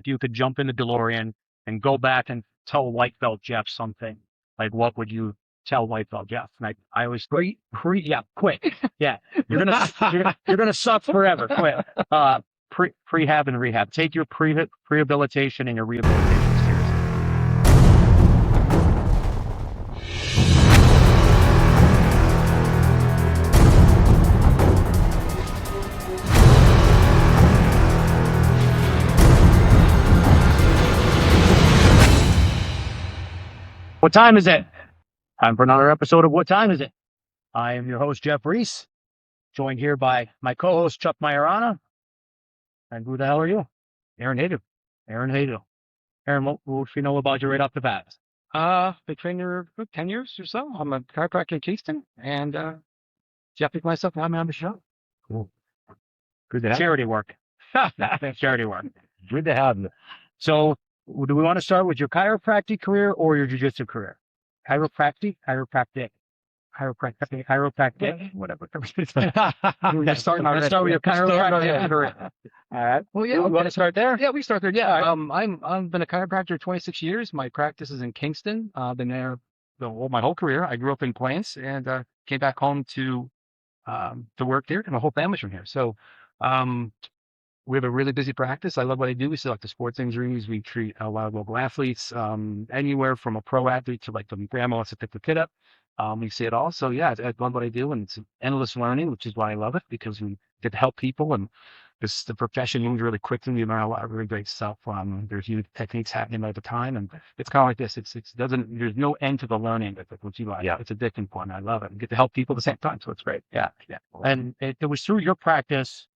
you could jump in the DeLorean and go back and tell white belt Jeff something, like what would you tell white belt Jeff? And I always quit. Yeah, you're gonna suck forever. Quit. Prehab and rehab. Take your rehabilitation and your rehabilitation seriously. What time is it? Time for another episode of What Time Is It? I am your host, Jeff Reese, joined here by my co-host, Chuck Majorana. And who the hell are you? Aaron Haydu. Aaron, what should we know about you right off the bat? Been trainer for 10 years or so. I'm a chiropractor in Kingston, and Jeff picked myself and had me on the show. Cool. Good to have Charity work. Charity work. Good to have you. So, do we want to start with your chiropractic career or your jiu-jitsu career? Chiropractic, whatever. Let's start with your chiropractic career. All right. Well, yeah. You want to start there? Yeah, we start there. Yeah. I've been a chiropractor 26 years. My practice is in Kingston. I've been there my whole career. I grew up in Plains and came back home to work there, and my whole family's from here. So, we have a really busy practice. I love what I do. We select the sports injuries. We treat a lot of local athletes, anywhere from a pro athlete to like the grandma wants to pick the kid up. We see it all. So yeah, I love what I do, and it's endless learning, which is why I love it, because we get to help people, and the profession moves really quickly. We learn a lot of really great stuff. There's new techniques happening all the time, and it's kind of like this. There's no end to the learning. That's what you like. Yeah. It's addicting point. I love it. And get to help people at the same time. So it's great. Yeah. And it was through your practice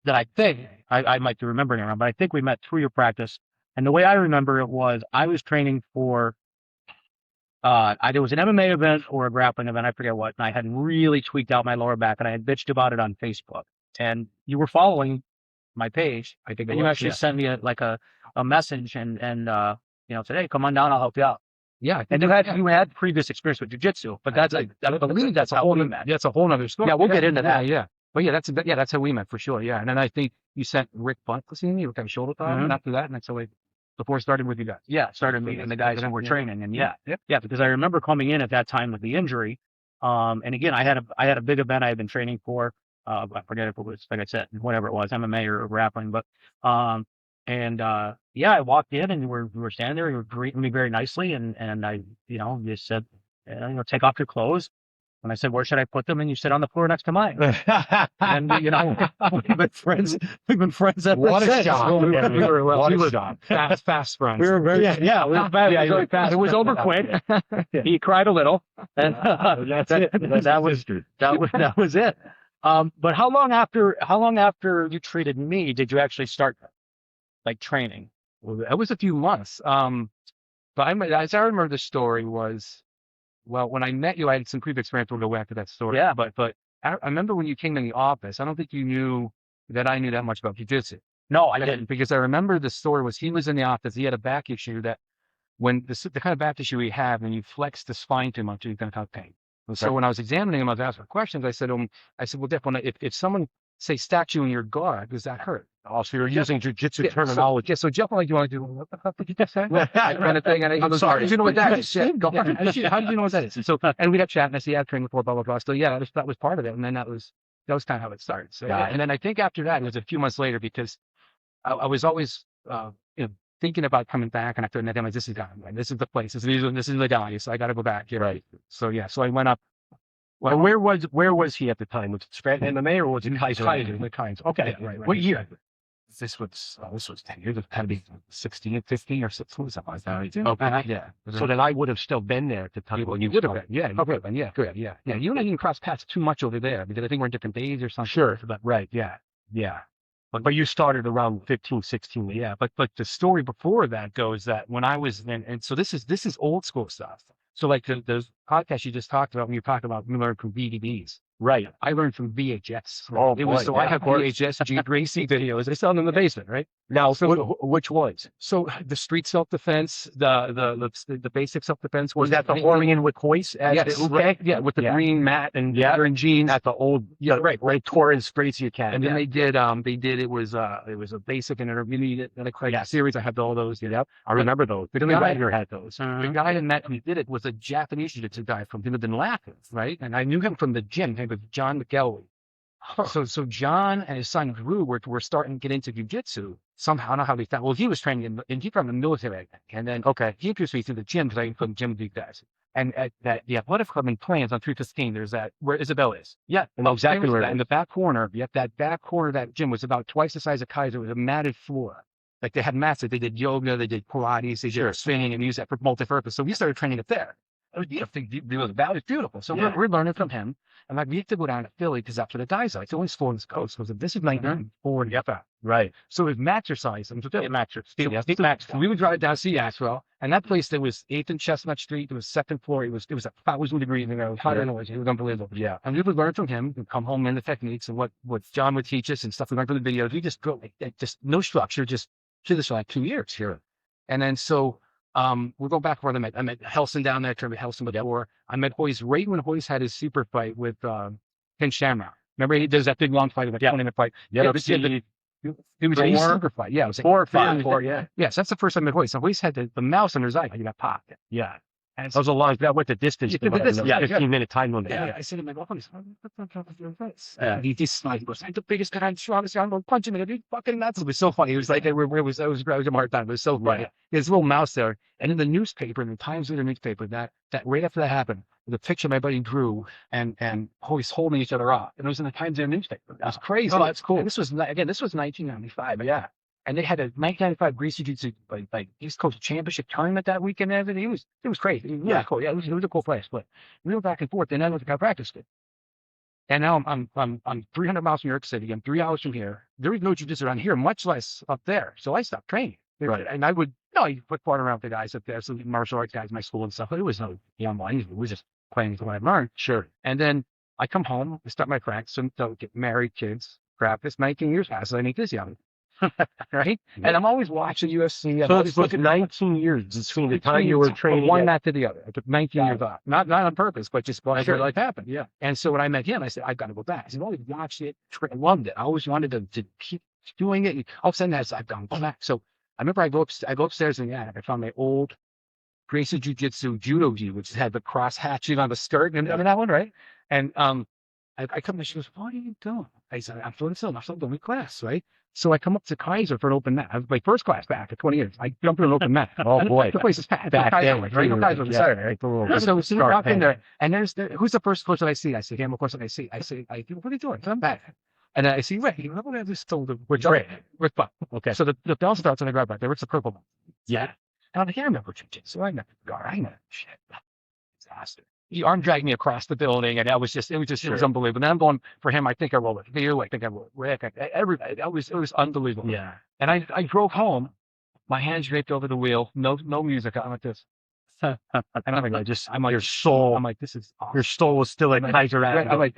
that I think, I might be remembering it wrong, but I think we met through your practice. And the way I remember it was I was training for, there was an MMA event or a grappling event, I forget what, and I had really tweaked out my lower back, and I had bitched about it on Facebook. And you were following my page. I think and you actually sent me a message and said, hey, come on down, I'll help you out. Yeah. And you had previous experience with jiu-jitsu, but I believe that's how we met. That's a whole nother story. Yeah, we'll get into that. Yeah. But yeah, that's how we met for sure. Yeah. And then I think you sent Rick Bunt to see me with kind of shoulder time, and after that, and that's how before I started with you guys. Yeah, started meeting the guys who were training, and yeah, because I remember coming in at that time with the injury. And again, I had a big event I had been training for. I forget if it was, like I said, whatever it was, MMA or grappling, but I walked in and we were standing there. You were greeting me very nicely, and I, you said, take off your clothes. And I said, where should I put them? And you said, on the floor next to mine. And we've been friends. We've been friends ever since. What a shot! Fast friends. We were very, we were fast. Yeah, really fast. It was over quick. He cried a little, and that's it. That was it. But how long after you treated me did you actually start like training? Well, that was a few months. But as I remember, the story was, well, when I met you, I had some previous experience. We'll go back to that story. Yeah. But I remember when you came in the office, I don't think you knew that I knew that much about jiu-jitsu. No, I didn't. Because I remember the story was he was in the office. He had a back issue that when the kind of back issue he had, when you flex the spine too much, you're going to have pain. So when I was examining him, I was asking questions. I said, well, Jeff, if someone say stacks you in your guard, does that hurt? Oh, so you're using jiu-jitsu terminology. So Jeff, like, you want to do, what the fuck did you just say? Kind of thing. And I'm sorry. How did you know what that is? How did you know what that is? And we'd have chat, and I see, I've trained before, blah, blah, blah. So yeah, that was part of it. And then that was kind of how it started. So yeah. And then I think after that, it was a few months later, because I was always, thinking about coming back, and I thought, this is done. This is the place. This is the guy. So I got to go back. Right. So yeah, so I went up. Well, where was he at the time? Was it Scranton MMA or was it Kaiser? The Kinds. Okay. Yeah, right. What year? This was 10 years. It had to be 16, 15 or 16, something like that. Okay. Yeah. So then I would have still been there at the time when you would have started. been. Yeah. Okay. Yeah. Good. Yeah. Yeah. You and I didn't cross paths too much over there because I think we're in different days or something. Sure. But right. Yeah. Yeah. But you started around 15, 16. Yeah. But the story before that goes that when I was and so this is old school stuff. So like the podcast you just talked about, when you talked about we learned from DVDs. Right. I learned from VHS. Oh, it was boy, I have VHS G Gracie videos. I sell them in the basement, right? Now, So- which ones? So the street self-defense, the basic self-defense Was that the warming in with hoist? Yes, right. Yeah, with the green mat and leather and jeans. At the old, right, tore as straight as you can. And then they did it was a basic and intermediate and a series. I had all those. Yep, I remember those. The guy- Wagner had those. The guy in that who did it was a Japanese jiu-jitsu guy from Dinnerton Latin, right? And I knew him from the gym. His name was John McElwee. So John and his son Drew were starting to get into jiu-jitsu somehow. I don't know how they found. Well, he was training he from the military, I think. And then he introduced me to the gym because I couldn't gym with these guys. And at the athletic club in Plains on 315, there's that where Isabel is. Yeah, I know exactly where. In the back corner. Yep, that back corner of that gym was about twice the size of Kaiser. It was a matted floor. Like they had mats that they did yoga, they did Pilates, they did spinning, and used that for multi-purpose. So we started training up there. It was beautiful. So we're learning from him. And like we have to go down to Philly because that's where the guys are. It's always on the coast. So this is 1994. Right. So it was exercise. And Matcher. we would drive down to see Axwell, and that place there was 8th and Chestnut Street. It was second floor. It was 1,000 degrees. It was unbelievable. Yeah. And we would learn from him and come home in the techniques and what John would teach us and stuff we learned from the videos. We just go just no structure, just did this for like 2 years here. And then so we'll go back where I met Helson down there, Trevor Helson before. I met Hoyce right when Hoyce had his super fight with Ken Shamrock. Remember he does that big long fight, 20-minute fight. Yeah, it was a super fight. Yeah, it was like 4 or 5. Yeah. Yes, that's the first time I met Hoyce. So Hoyce had the mouse under his eye. He got popped. Yeah. And that was a long. That went the distance. 15-minute time limit. Yeah. I said to my girlfriend, he just like goes, I'm the biggest guy, I'm strongest guy, I'm gonna punch him. And he's fucking nuts. It was so funny. It was like it was a hard time. It was so funny. His little mouse there, and in the newspaper, in the Times Leader newspaper, that right after that happened, the picture my buddy drew and Hoyce holding each other up, and it was in the Times Leader newspaper. It was crazy. Oh, that's cool. And this was 1995. Yeah. And they had a 1995 Greasy Jiu-Jitsu like East Coast Championship tournament that weekend and everything. It was crazy. It was really cool. Yeah, it was a cool place. But we went back and forth. And then I went to chiropractic school. And now I'm 300 miles from New York City. I'm 3 hours from here. There was no jiu-jitsu around here, much less up there. So I stopped training. Right. And I would you put part around with the guys up there, some martial arts guys in my school and stuff. But it was no online. It was just playing with what I learned. Sure. And then I come home, I start my practice, and get married, kids, practice. 19 years passes. I make this young. Right? Yeah. And I'm always watching UFC. So it's like 19 years between the time you were training. One mat to the other. I took 19 years off. Not on purpose, but just what life happened. Yeah. And so when I met him, I said, I've got to go back. I said, well, I watched it, loved it. I always wanted to keep doing it. And all of a sudden, I've gone back. So I remember I go upstairs in the attic. I found my old Gracie Jiu-Jitsu judo gi, which had the cross hatching on the skirt. And that one, right? And I come and she goes, what are you doing? I said, I'm doing a class, right? So I come up to Kaiser for an open mat. I was my first class back at 20 years. I jumped in an open mat. Oh boy. The place is packed. Back then, right? Kaiser was Saturday, right? So we walk in there, and who's the first coach that I see? I say, of course, I say, what are you doing? I'm back. And I see, Ray, what I just told him? With Buck. Okay. So the bell starts and I grab back there. It's the purple belt. Yeah. And I'm like, I remember jiu-jitsu. I know. Shit. Disaster. He arm dragged me across the building, and it was unbelievable. And then I'm going for him. I think I rolled it. I think I rolled Rick. Everybody. It was unbelievable. Yeah. And I drove home, my hands draped over the wheel, no music. I'm like this. And I'm like, your soul. I'm like, this is awesome. Your soul was still like Kaiser. I'm like,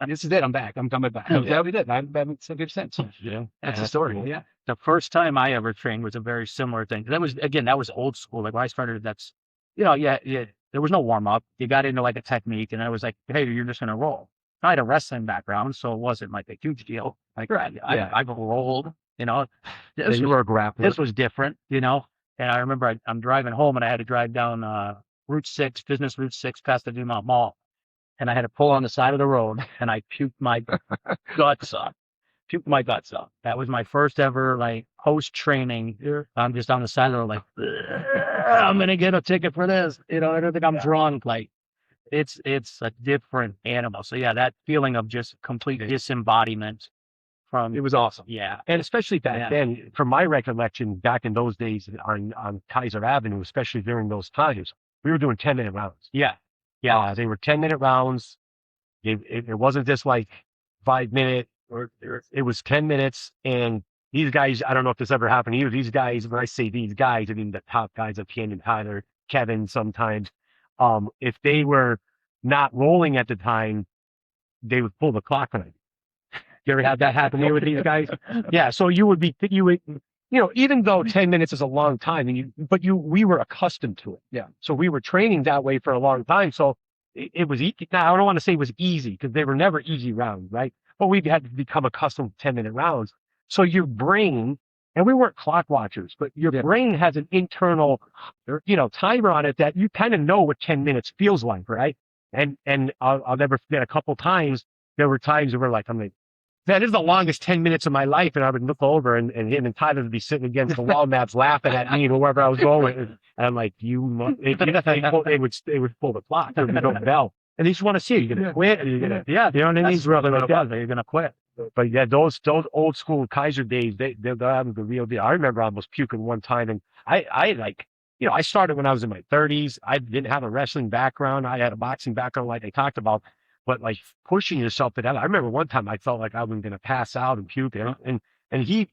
this is it. I'm back. I'm coming back. Yeah, we did. I haven't said good sense. Yeah. That's the story. Yeah. The first time I ever trained was a very similar thing. That was old school. Like when I started, there was no warm up. You got into like a technique, and I was like, hey, you're just gonna roll. I had a wrestling background, so it wasn't like a huge deal. Like I rolled, You were a grappler. This was different, And I remember I'm driving home, and I had to drive down Route 6, Business Route 6, past the Dumont Mall, and I had to pull on the side of the road, and I puked my guts up. That was my first ever like post training. I'm just on the side of the road, like I'm gonna get a ticket for this. I don't think I'm drunk. Like it's a different animal. So yeah, that feeling of just complete disembodiment It was awesome. Yeah. And especially back then, from my recollection, back in those days on Kaiser Avenue, especially during those times, we were doing 10-minute rounds. Yeah. They were 10-minute rounds. It wasn't just like 5-minute, or it was 10 minutes. And these guys, I don't know if this ever happened to you. These guys, when I say these guys, I mean the top guys of Ken and Tyler, Kevin sometimes, if they were not rolling at the time, they would pull the clock on it. You ever had that happen here with these guys? Yeah. So you would even though 10 minutes is a long time we were accustomed to it. Yeah. So we were training that way for a long time. So it was, now I don't want to say it was easy because they were never easy rounds, right? But we had to become accustomed to 10-minute rounds. So your brain, and we weren't clock watchers, but your brain has an internal, timer on it that you kind of know what 10 minutes feels like, right? And I'll never forget a couple times, there were times where I'm like, that is the longest 10 minutes of my life. And I would look over and him and Tyler would be sitting against the wall maps laughing at me or wherever I was going. And I'm like, they would pull the clock. There would be no bell. And they just want to see, are you going to quit? Are you going to, you know what I mean? You're going to quit. But yeah, those old school Kaiser days, they're the real deal. I remember almost puking one time, and I started when I was in my 30s. I didn't have a wrestling background. I had a boxing background, like they talked about. But like pushing yourself to that, I remember one time I felt like I was going to pass out and puke, and he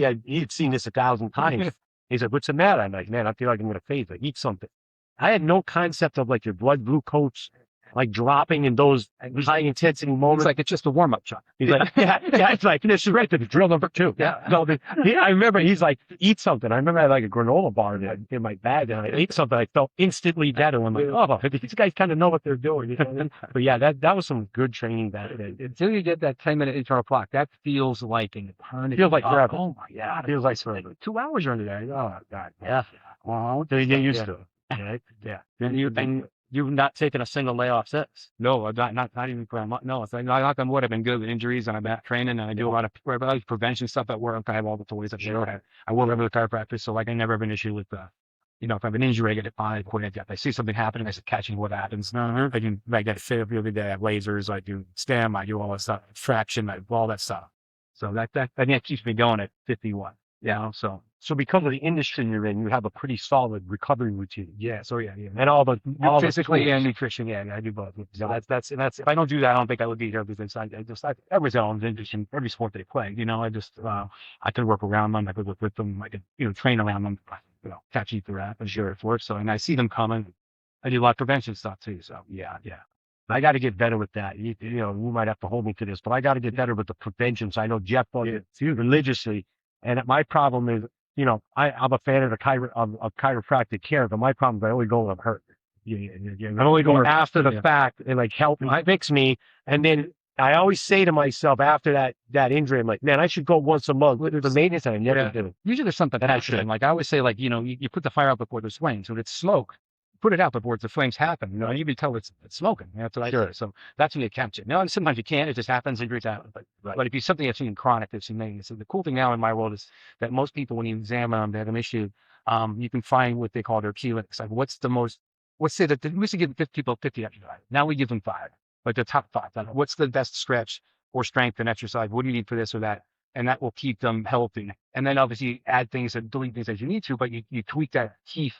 had seen this 1,000 times. He said, "What's the matter?" I'm like, "Man, I feel like I'm going to faint. Like, eat something." I had no concept of like your blood glucose like dropping in those high intensity moments. It's like it's just a warm up shot. He's like, yeah, it's like, this is right to drill number 2. Yeah. No, I remember he's like, eat something. I remember I had like a granola bar in my bag, and I ate something. I felt instantly better. I'm like, oh, these guys kind of know what they're doing. But yeah, that was some good training back then. Until you get that 10-minute internal clock, that feels like an eternity. Feels like forever. Oh my God. It feels like forever. 2 hours are under there. Oh God. Yeah. Well, So you get used to it. Right? Yeah. and you've not taken a single layoff since. No, not even for a month. No, it's like, knock on wood, I've been good with injuries and I'm back training, and I do a lot of prevention stuff at work. I have all the toys up there. I work with the chiropractor, so like I never have an issue with if I have an injury, I get it fine, quit. If I see something happening, I start catching what happens. I get therapy every day. I have lasers, I do STEM, I do all that stuff, traction, I do all that stuff. So that keeps me going at 51. So because of the industry you're in, you have a pretty solid recovery routine. Yeah. So yeah. And all physically the and nutrition. Yeah, I do both. So that's if I don't do that, I don't think I would be here, because everyone's own in every sport they play. I could work around them. I could work with them. I could train around them. Catch eat the rap and share it for it. So, and I see them coming. I do a lot of prevention stuff too. So yeah. I got to get better with that. You might have to hold me to this, but I got to get better with the prevention. So I know Jeff does it religiously. And my problem is, I'm a fan of chiropractic care, but my problem is I only go when I'm hurt. I'm only going after the fact and like help fix me. And then I always say to myself after that injury, I'm like, man, I should go once a month. There's a maintenance and I never do. Usually there's something that happens. Like I always say, like, you put the fire out before there's flames. When it's smoke, put it out before the flames happen. You can tell it's smoking. That's what I say. So that's when you catch it. Now, and sometimes you can't. It just happens. Injuries happen. But if you something that's in chronic, that's in maintenance. So the cool thing now in my world is that most people, when you examine them, they have an issue. You can find what they call their key limits. Like let's say that we used to give people 50 exercises. Now we give them 5, like the top 5. Like, what's the best stretch or strength and exercise? What do you need for this or that? And that will keep them healthy. And then obviously add things and delete things as you need to, but you tweak that key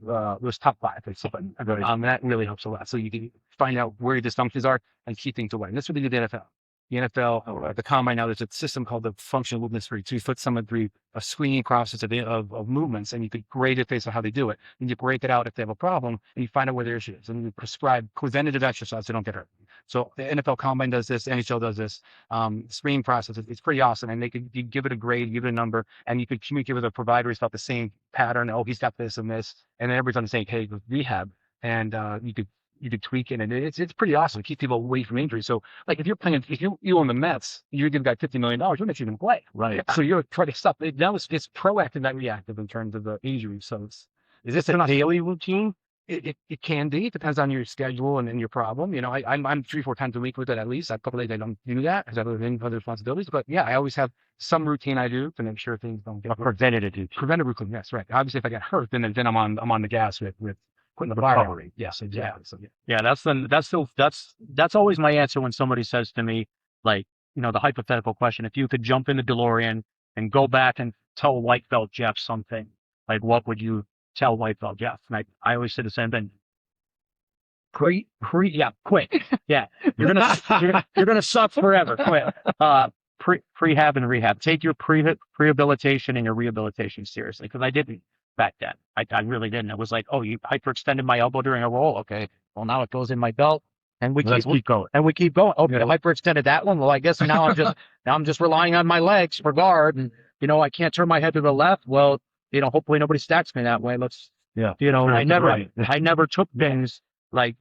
those top 5. And that really helps a lot. So you can find out where your dysfunctions are and keep things away. And that's what they do in the NFL. The NFL, the combine now, there's a system called the functional movement screen. So you put some of the screening process of movements, and you could grade it based on how they do it. And you break it out if they have a problem, and you find out where their issue is. And you prescribe preventative exercise so they don't get hurt. So the NFL combine does this, NHL does this. Screening process, it's pretty awesome. And you give it a grade, give it a number, and you could communicate with a provider about the same pattern. Oh, he's got this and this. And then everybody's on the same page with rehab. And you could tweak it, and it's pretty awesome to keep people away from injury. So, like, if you own the Mets, you're giving guy $50 million, you'll make you even play. Right. So you're trying to stop it. Now it's proactive, not reactive in terms of the injury. So is this a daily routine? It can be. It depends on your schedule and your problem. I'm 3-4 times a week with it at least. A couple of days I don't do that because I have other responsibilities. But yeah, I always have some routine I do to make sure things don't get preventative. Preventative routine, yes, right. Obviously, if I get hurt, then I'm on the gas with putting the recovery. Yes, exactly. So, that's always my answer when somebody says to me, like, the hypothetical question, if you could jump in the DeLorean and go back and tell white belt Jeff something, like, what would you tell white belt Jeff? And I always say the same thing. Quit. Yeah. You're gonna suck forever. Quit. Prehab and rehab. Take your rehabilitation and your rehabilitation seriously. Because I didn't back then. I really didn't. It was like, oh, you hyperextended my elbow during a roll. Okay. Well, now it goes in my belt. And we Let's keep going. and we keep going. Okay, I hyperextended that one. Well, I guess now I'm just relying on my legs for guard, and I can't turn my head to the left. Well, hopefully nobody stacks me that way. I never took things like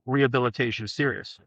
rehabilitation serious.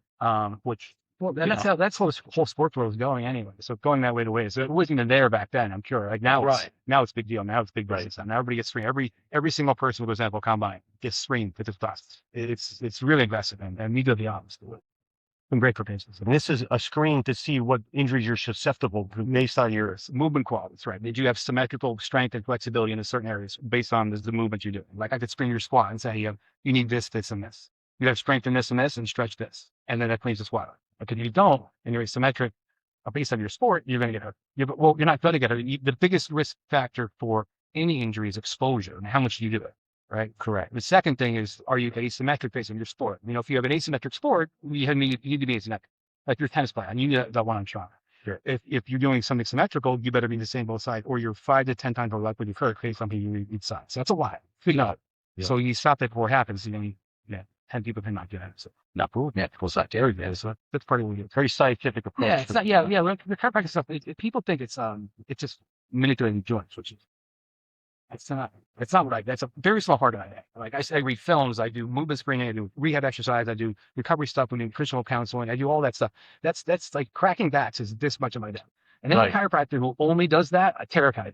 Which Well, that's how this whole sports world is going anyway. So going that way to way. So it wasn't even there back then, I'm sure. Like now, now it's a big deal. Now it's big business. Now everybody gets screened. Every single person who goes to NFL Combine gets screened with this class. It's really aggressive, and we do the opposite. It's been great for patients. And this is a screen to see what injuries you're susceptible to based on your Movement qualities, right? Did you have symmetrical strength and flexibility in certain areas based on the movement you do? Like I could screen your squat and say, you need this, this, and this. You have strength in this and this, and stretch this, and then that cleans the squat. But if you don't, and you're asymmetric based on your sport, you're going to get you're not going to get the biggest risk factor for any injury is exposure and how much you do it, right? correct. The second thing is, are you asymmetric based on your sport? If you have an asymmetric sport, you need to be asymmetric. Like your tennis player, and you need that one on shot. Sure. If you're doing something symmetrical, you better be the same both sides, or you're 5 to 10 times more likely to hurt based on you each side. So that's a lot. Figure out. Yeah. So you stop that before it happens. 10 people can not do that. So not cool. Yeah, it's not dairy. So that's part of what Very scientific approach. Yeah, it's not. Yeah. The chiropractic stuff. People think it's just manipulating joints, which is it's not. It's not what I. That's a very small part of it. Like I read films. I do movement screening. I do rehab exercise. I do recovery stuff. We do nutritional counseling. I do all that stuff. That's like cracking backs is this much of my day. And then the chiropractor who only does that, I terrified.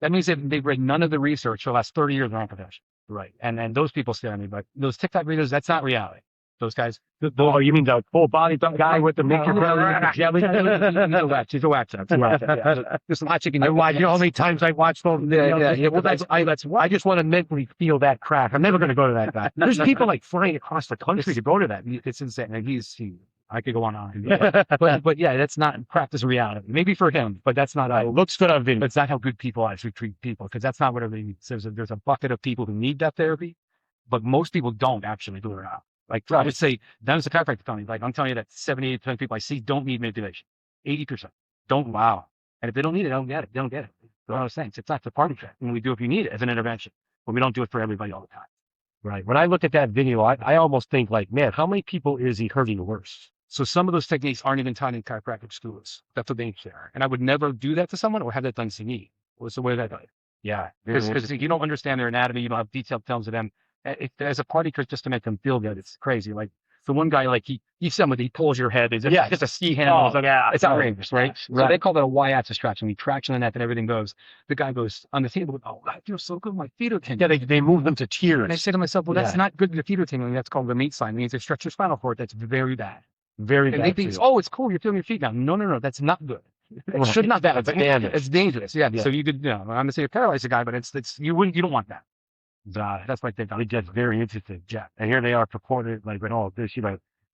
That means they've read none of the research for the last 30 years in our profession. Right. And those people scare me, but those TikTok videos, that's not reality. Those guys. Oh, you mean the full body guy with the makeup? Yeah, he's a wax. There's some hot chicken. I watch the only times I watch those. Well, I just want to mentally feel that crack. I'm never going to go to that guy. There's people like flying across the country to go to that. It's insane. And I could go on. But yeah, that's not practice reality. Maybe for him, but that's not. It looks good on video. That's not how good people actually treat people, because that's not what everybody says. There's a bucket of people who need that therapy, but most people don't actually do it out. Like I would say, that was the chiropractor telling me. Like I'm telling you that 78% of people I see don't need manipulation. 80% don't. Wow. And if they don't need it, they don't get it. They don't get it. That's what I was saying. It's not the party trick. And we do if you need it as an intervention, but we don't do it for everybody all the time. Right. When I look at that video, I almost think like, man, how many people is he hurting worse? So some of those techniques aren't even taught in chiropractic schools. That's what they share. And I would never do that to someone or have that done to me. What's the way that done? Yeah. Because you don't understand their anatomy. You don't have detailed films of them. As a party trick just to make them feel good. It's crazy. Like the one guy, like he pulls your head. It's just a ski handle. It's outrageous, right? So they call that a Y-axis traction. You traction on that, and everything goes. The guy goes on the table. Oh, I feel so good. My feet are tingling. Yeah, they move them to tears. And I say to myself, well, that's not good. The feet are tingling. That's called the meat sign. It means they stretch your spinal cord. That's very bad. Very bad. And they think, oh, it's cool. You're feeling your feet now. No. That's not good. It should not be. It's dangerous. Yeah. So you could, I'm gonna say you paralyze a guy, but you don't want that. That's my thing. That's very interesting. Yeah. And here they are purporting like, oh, this,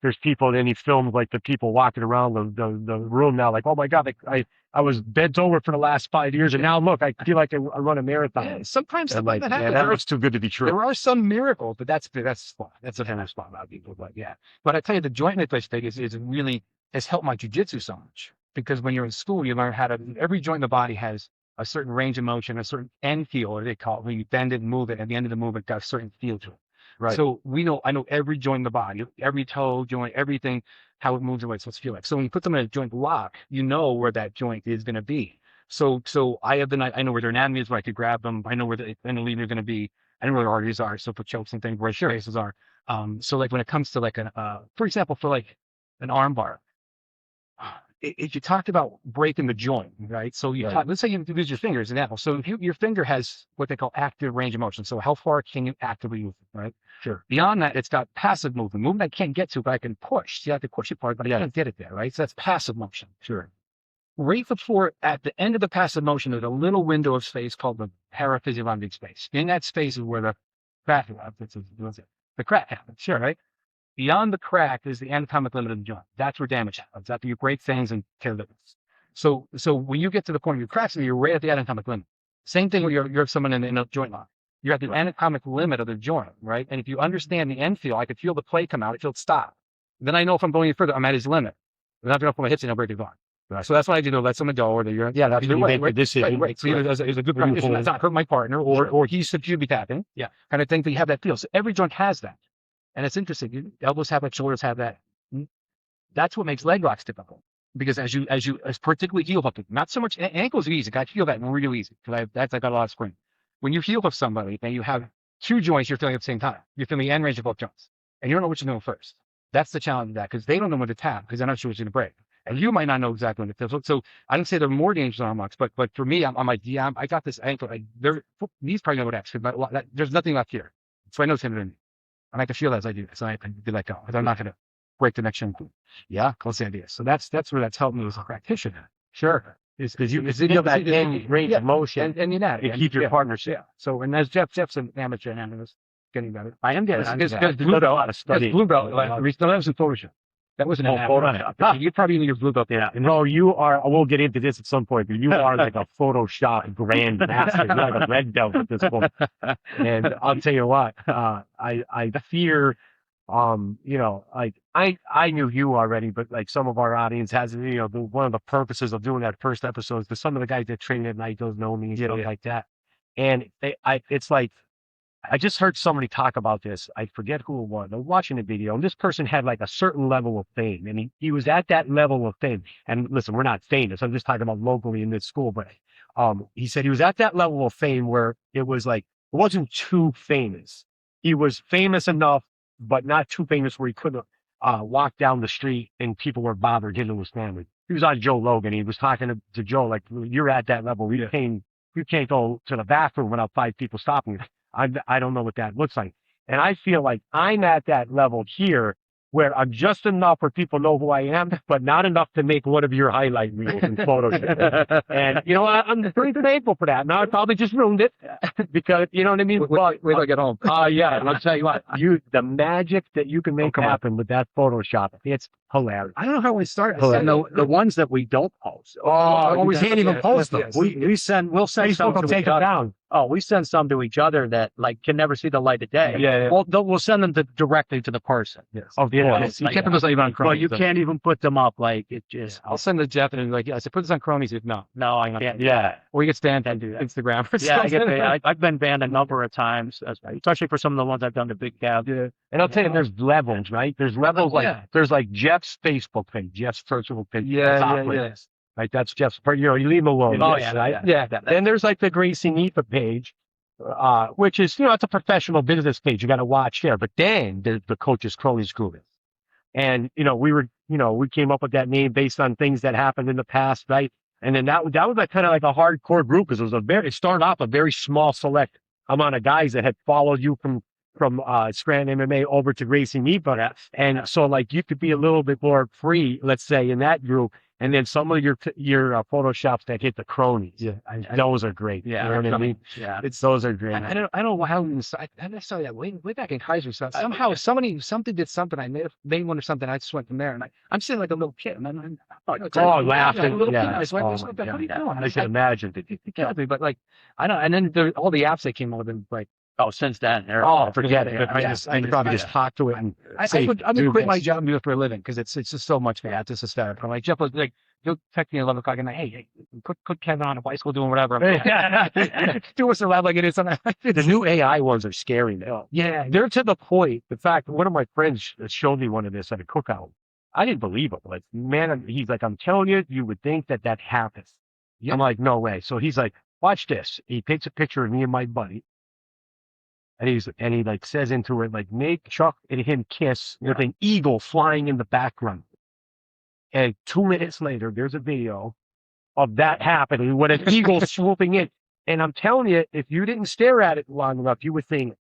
there's people, and he filmed like the people walking around the room now, like, oh my God, I was bent over for the last 5 years, and now look, I feel like I run a marathon. Yeah, sometimes that happens. That looks too good to be true. There are some miracles, but that's a kind of spot about people. But yeah, but I tell you, the joint manipulation thing is really has helped my jiu-jitsu so much, because when you're in school, you learn how to. Every joint in the body has a certain range of motion, a certain end feel, or they call it, when you bend it and move it, at the end of the movement, got a certain feel to it. Right. So I know every joint in the body, every toe joint, everything, how it moves and what it's supposed to feel like. So when you put them in a joint lock, you know where that joint is going to be. So I know where their anatomy is, where I could grab them. I know where the lead are going to be. I know where the arteries are. So for chokes and things, where spaces are. So like when it comes to like for example, for like an arm bar, if you talked about breaking the joint, right? So let's say you lose your fingers, an example. So your finger has what they call active range of motion. So how far can you actively move it, right? Sure. Beyond that, it's got passive movement I can't get to, but I can push. See, I have to push it part, but I can't get it there, right? So that's passive motion. Sure. Right before, at the end of the passive motion, there's a little window of space called the paraphysiologic space. In that space is where the crack happens. Sure, right? Beyond the crack is the anatomic limit of the joint. That's where damage happens. After you break things and tear ligaments. So when you get to the point of your cracks, you're right at the anatomic limit. Same thing when you're someone in a joint lock. You're at the anatomic limit of the joint, right? And if you understand the end feel, I could feel the play come out. I feel it stop. Then I know if I'm going any further, I'm at his limit. I'm not going to put my hips in, I'll break it gone. Right. So that's what I do. Let someone go, or that's when you make the decision. Right. So either is a good practitioner, that's not hurt my partner, or he should be tapping. Yeah. Kind of thing. But you have that feel. So every joint has that. And it's interesting. Elbows have that, shoulders have that. That's what makes leg locks difficult. Because as particularly heel hooking, not so much ankles are easy. I feel that real easy because I got a lot of spring. When you heel hook somebody and you have two joints you're feeling at the same time, you're feeling the end range of both joints, and you don't know what you're doing first. That's the challenge of that because they don't know when to tap because they're not sure what's going to break, and you might not know exactly when to tap. So I don't say they're more dangerous arm locks, but for me, I'm like, yeah, I got this ankle. These probably know what X, but there's nothing left here, so I know it's him in me. I like to feel that as I do this. I do let go because I'm not going to break the next shin. Yeah, close idea. So that's where that's helped me as a practitioner. Sure. Because you feel that end range of motion and you know, and keep your partner safe. Yeah. So, and as Jeff's an amateur analyst, getting better. I am getting. Because blue belt, a lot of study. Blue belt. That was in Photoshop. That wasn't an Photoshop. You probably need your blue belt. Yeah. No, you are. We'll get into this at some point, but you are like a Photoshop grandmaster. You're like a red belt at this point. And I'll tell you what, I fear. Like I knew you already, but like some of our audience has, one of the purposes of doing that first episode is because some of the guys that train at night don't know me and stuff like that. And it's like, I just heard somebody talk about this. I forget who it was. I was watching a video and this person had like a certain level of fame and he was at that level of fame. And listen, we're not famous. I'm just talking about locally in this school, but, he said he was at that level of fame where it was like, it wasn't too famous. He was famous enough, but not too famous where he couldn't walk down the street and people were bothered him and his family. He was on Joe Rogan. He was talking to Joe like, you're at that level. You can't go to the bathroom without 5 people stopping you. I don't know what that looks like. And I feel like I'm at that level here where I'm just enough where people know who I am, but not enough to make one of your highlight reels and photos. And, I'm pretty thankful for that. Now I probably just ruined it because, you know what I mean? Wait till I get home. Yeah. And I'll tell you what, the magic that you can make happen with that Photoshop, it's hilarious. I don't know how we started. And the ones that we don't post. We can't even post them. We'll send Facebook some will to take each them other. down. Oh, we send some to each other that like can never see the light of day. Yeah. We'll send them directly to the person. Yes. Of course. You can't put those even on Well, Chromies. you can't even put them up like it just. I'll send the Jeff and like, I said, put this on Chromies. No, I can't. Yeah. Or you get Stan Can't do that. Instagram. Or Yeah, I get something. banned. I've been banned a number of times, especially for some of the ones I've done to Big Cab. Yeah. And I'll tell you, there's levels, right? There's levels there's like Jeff's Facebook page, Jeff's personal page. Yeah. Right, that's Jeff's. You leave him alone. Oh, yes, yeah, right? yeah. Then there's like the Gracie Nifa page, which is it's a professional business page. You got to watch there. But then there's the Coaches Cronies group, and we came up with that name based on things that happened in the past, right? And then that was like kind of like a hardcore group because it started off a very small select amount of guys that had followed you from Scranton MMA over to Gracie Nifa. And so like you could be a little bit more free, let's say, in that group. And then some of your Photoshops that hit the cronies. Yeah. Those are great. Yeah. You know what I mean? Yeah. Those are great. I don't know how I saw that way back in Kaiser. Somehow something did something. I made one or something. I just went from there, and I'm sitting like a little kid, and I'm laughing. Yeah. I can imagine. But like I don't. And then all the apps that came out, and like Since then. Forget it. I probably just talk to it and I would quit my job and do it for a living because it's just so much fun. It's just hysterical. I'm like Jeff was like, he'll text me at 11 o'clock and like, hey, put Kevin on a bicycle doing whatever. I'm like, do us a lab like it is. The new AI ones are scary now. Yeah, they're to the point. In fact, one of my friends showed me one of this at a cookout. I didn't believe it. Like, man, he's like, I'm telling you, you would think that happens. Yeah. I'm like, no way. So he's like, watch this. He takes a picture of me and my buddy. And he like says into it, like, make Chuck and him kiss with an eagle flying in the background. And 2 minutes later, there's a video of that happening with an eagle swooping in. And I'm telling you, if you didn't stare at it long enough, you would think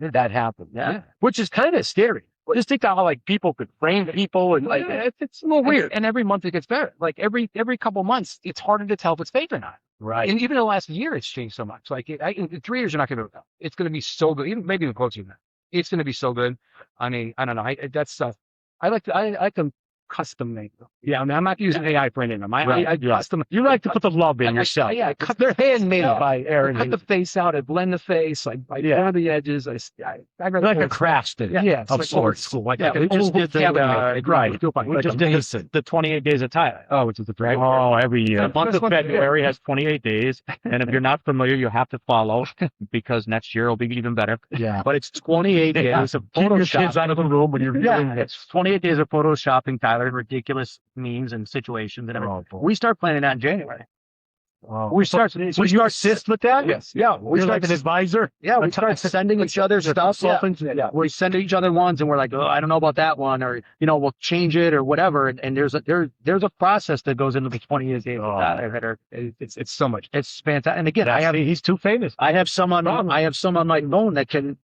that happened. Yeah. Which is kind of scary. Just think how like people could frame people and like it's a little weird. And every month it gets better. Like every couple months, it's harder to tell if it's fake or not. Right. And even in the last year, it's changed so much. Like in 3 years, you're not going to know. It's going to be so good. Even maybe even closer than that. It's going to be so good. I mean, I don't know. That's stuff. I like to custom make them. Yeah, I mean, I'm not using AI for any of them. I custom. You like to put the love in yourself. Yeah, they're handmade by Aaron. I cut the face out. I blend the face. I blur the edges. I like a craftsman. Yeah, of sorts. We just did the 28 days of Thailand. Oh, which is the right. Oh, every year. The month of February has 28 days, and if you're not familiar, you have to follow because next year will be even better. Yeah, but it's 28 days of Keep your Photoshop. kids out of the room when you're doing it. It's 28 days of photoshopping Thailand. Tyler in ridiculous means and situations and everything. Oh, We start planning that in January. oh. We start. So you assist with that? Yes. Yeah, We we like start. an advisor? Yeah, we start sending each other stuff. Yeah. Yeah. We send each other ones, and we're like, oh, I don't know about that one, or we'll change it or whatever. And there's a process that goes into the 20 years game. Oh. It's so much. It's fantastic. And again, He's too famous. I have some on my phone that can.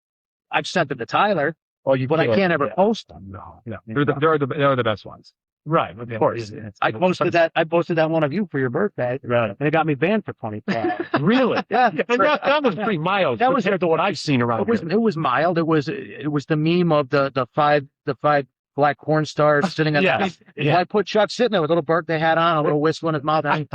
I've sent them to Tyler, but I can't ever post them. No. They're the best ones. Right, of course. I posted that one of you for your birthday, Right. and it got me banned for 24 hours. Really? Yeah, And that was pretty mild. That was- compared to what I've seen around here. it was mild. It was the meme of the five black porn stars sitting at Yeah. the. Yeah. I put Chuck sitting there with a little birthday hat on, a little whistle in his mouth, and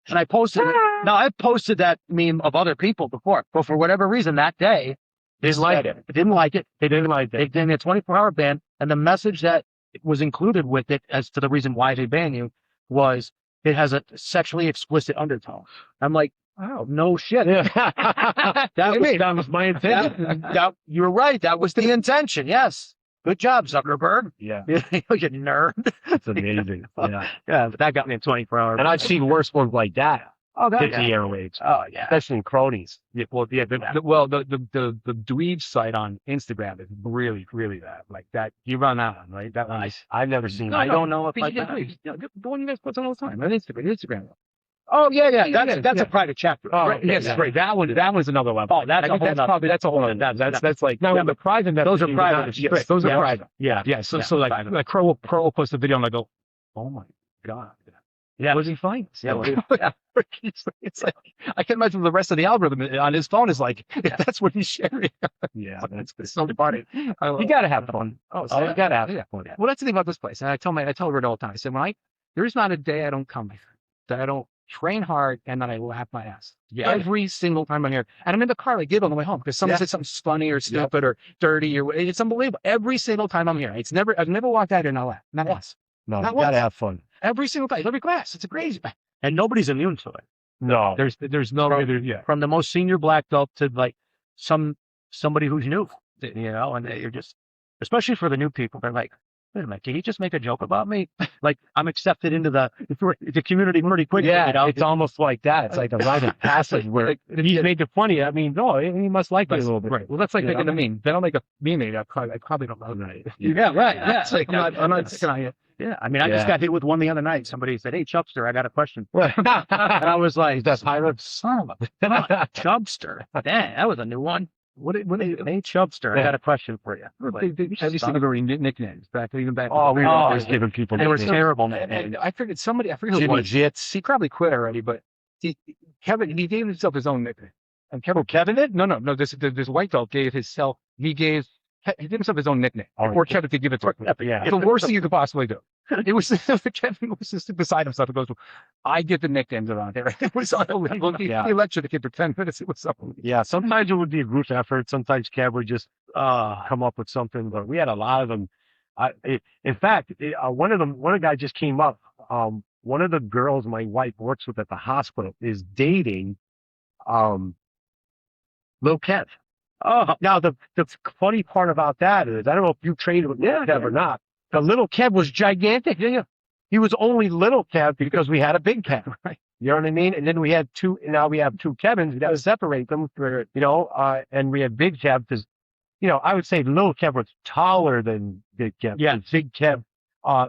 I posted it. Now I've posted that meme of other people before, but for whatever reason that day, they Didn't like it. Didn't like it. They didn't like They it. gave me a 24-hour ban, and the message that was included with it as to the reason why they ban you was it has a sexually explicit undertone. I'm like, oh, no shit. Yeah. That was my intent. you're right. That was the intention. Yes. Good job, Zuckerberg. Yeah. You nerd. It's amazing. Yeah. Yeah, but that got me a 24-hour. And I've seen worse ones like that. Oh, Hit the airwaves. Oh, yeah. Especially in cronies. Yeah, well, the dweeb site on Instagram is really, really bad. Like that, you run that one, right? That one. I've never seen I that. don't know if But I. the one you guys post on all the time on Instagram. Oh, yeah. That's a private chapter. Oh, Right. yes, Yeah. great. That was another level. Oh, that's I a think whole that's nother- probably that's a whole other. That's like now the private. Those are messaging, private. not- Yes, Those are yeah. private. Yeah. Yeah. So Yeah, like private. Crow will post a video and I go, oh my god. Yeah. Was he fine? Yeah, It's like I can imagine the rest of the algorithm on his phone is like that's what he's sharing. Yeah. It's so funny. You gotta have fun. Oh, You gotta have yeah. fun. Well, that's the thing about this place. And I tell Red all the time. I said, there's not a day I don't come here that I don't train hard and that I laugh my ass. Yeah. Every single time I'm here. And I'm in the car, like give on the way home because someone said something funny or stupid or dirty or it's unbelievable. Every single time I'm here. I've never walked out here and not laughed. Not once. No, Not you gotta once. have fun. Every single time. Every class. It's crazy. And nobody's immune to it. No. There's no way yeah. From the most senior black belt to like somebody who's new, and you're just, especially for the new people, they're like, wait a minute, did he just make a joke about me? Like I'm accepted into the community pretty quickly. Yeah, it's almost like that. It's like a rite of passage where he's making funny. I mean, no, he must like me a little bit. Right. Well, that's like making a meme. They don't make a meme. I probably don't know. Right. Yeah, right. Yeah. It's like I'm not picking on you. Yeah, I mean, I just got hit with one the other night. Somebody said, "Hey, Chubster, I got a question." Right. And I was like, That's pirate. "Son of a Chubster, dang, that was a new one." Hey, Chubster, I got a question for you. Like, Have you seen the nicknames even back? Oh, we were just giving people. they were nicknames. terrible. And I figured I forget who it was. Jiu-Jitsu. He probably quit already, but he gave himself his own nickname. And Kevin did? No. This white belt gave himself. He gave himself his own nickname. Or Kevin could give it to him. Yeah. It's the worst thing you could possibly do. It was Kevin was just beside himself. He goes, I get the nicknames around here. It was unbelievable. He lectured the kid for 10 minutes. It was unbelievable. Yeah, sometimes it would be a group effort. Sometimes Kev would just come up with something, but we had a lot of them. In fact, one of the guys just came up. One of the girls my wife works with at the hospital is dating Lil Kev. Oh, now the funny part about that is I don't know if you trained with Lil Kev or not. The little Kev was gigantic. He was only little Kev because we had a big Kev, right? You know what I mean? And then we had two. Now we have two Kevins. We got to separate them for and we had big Kev because I would say little Kev was taller than big Kev. Yeah, big Kev.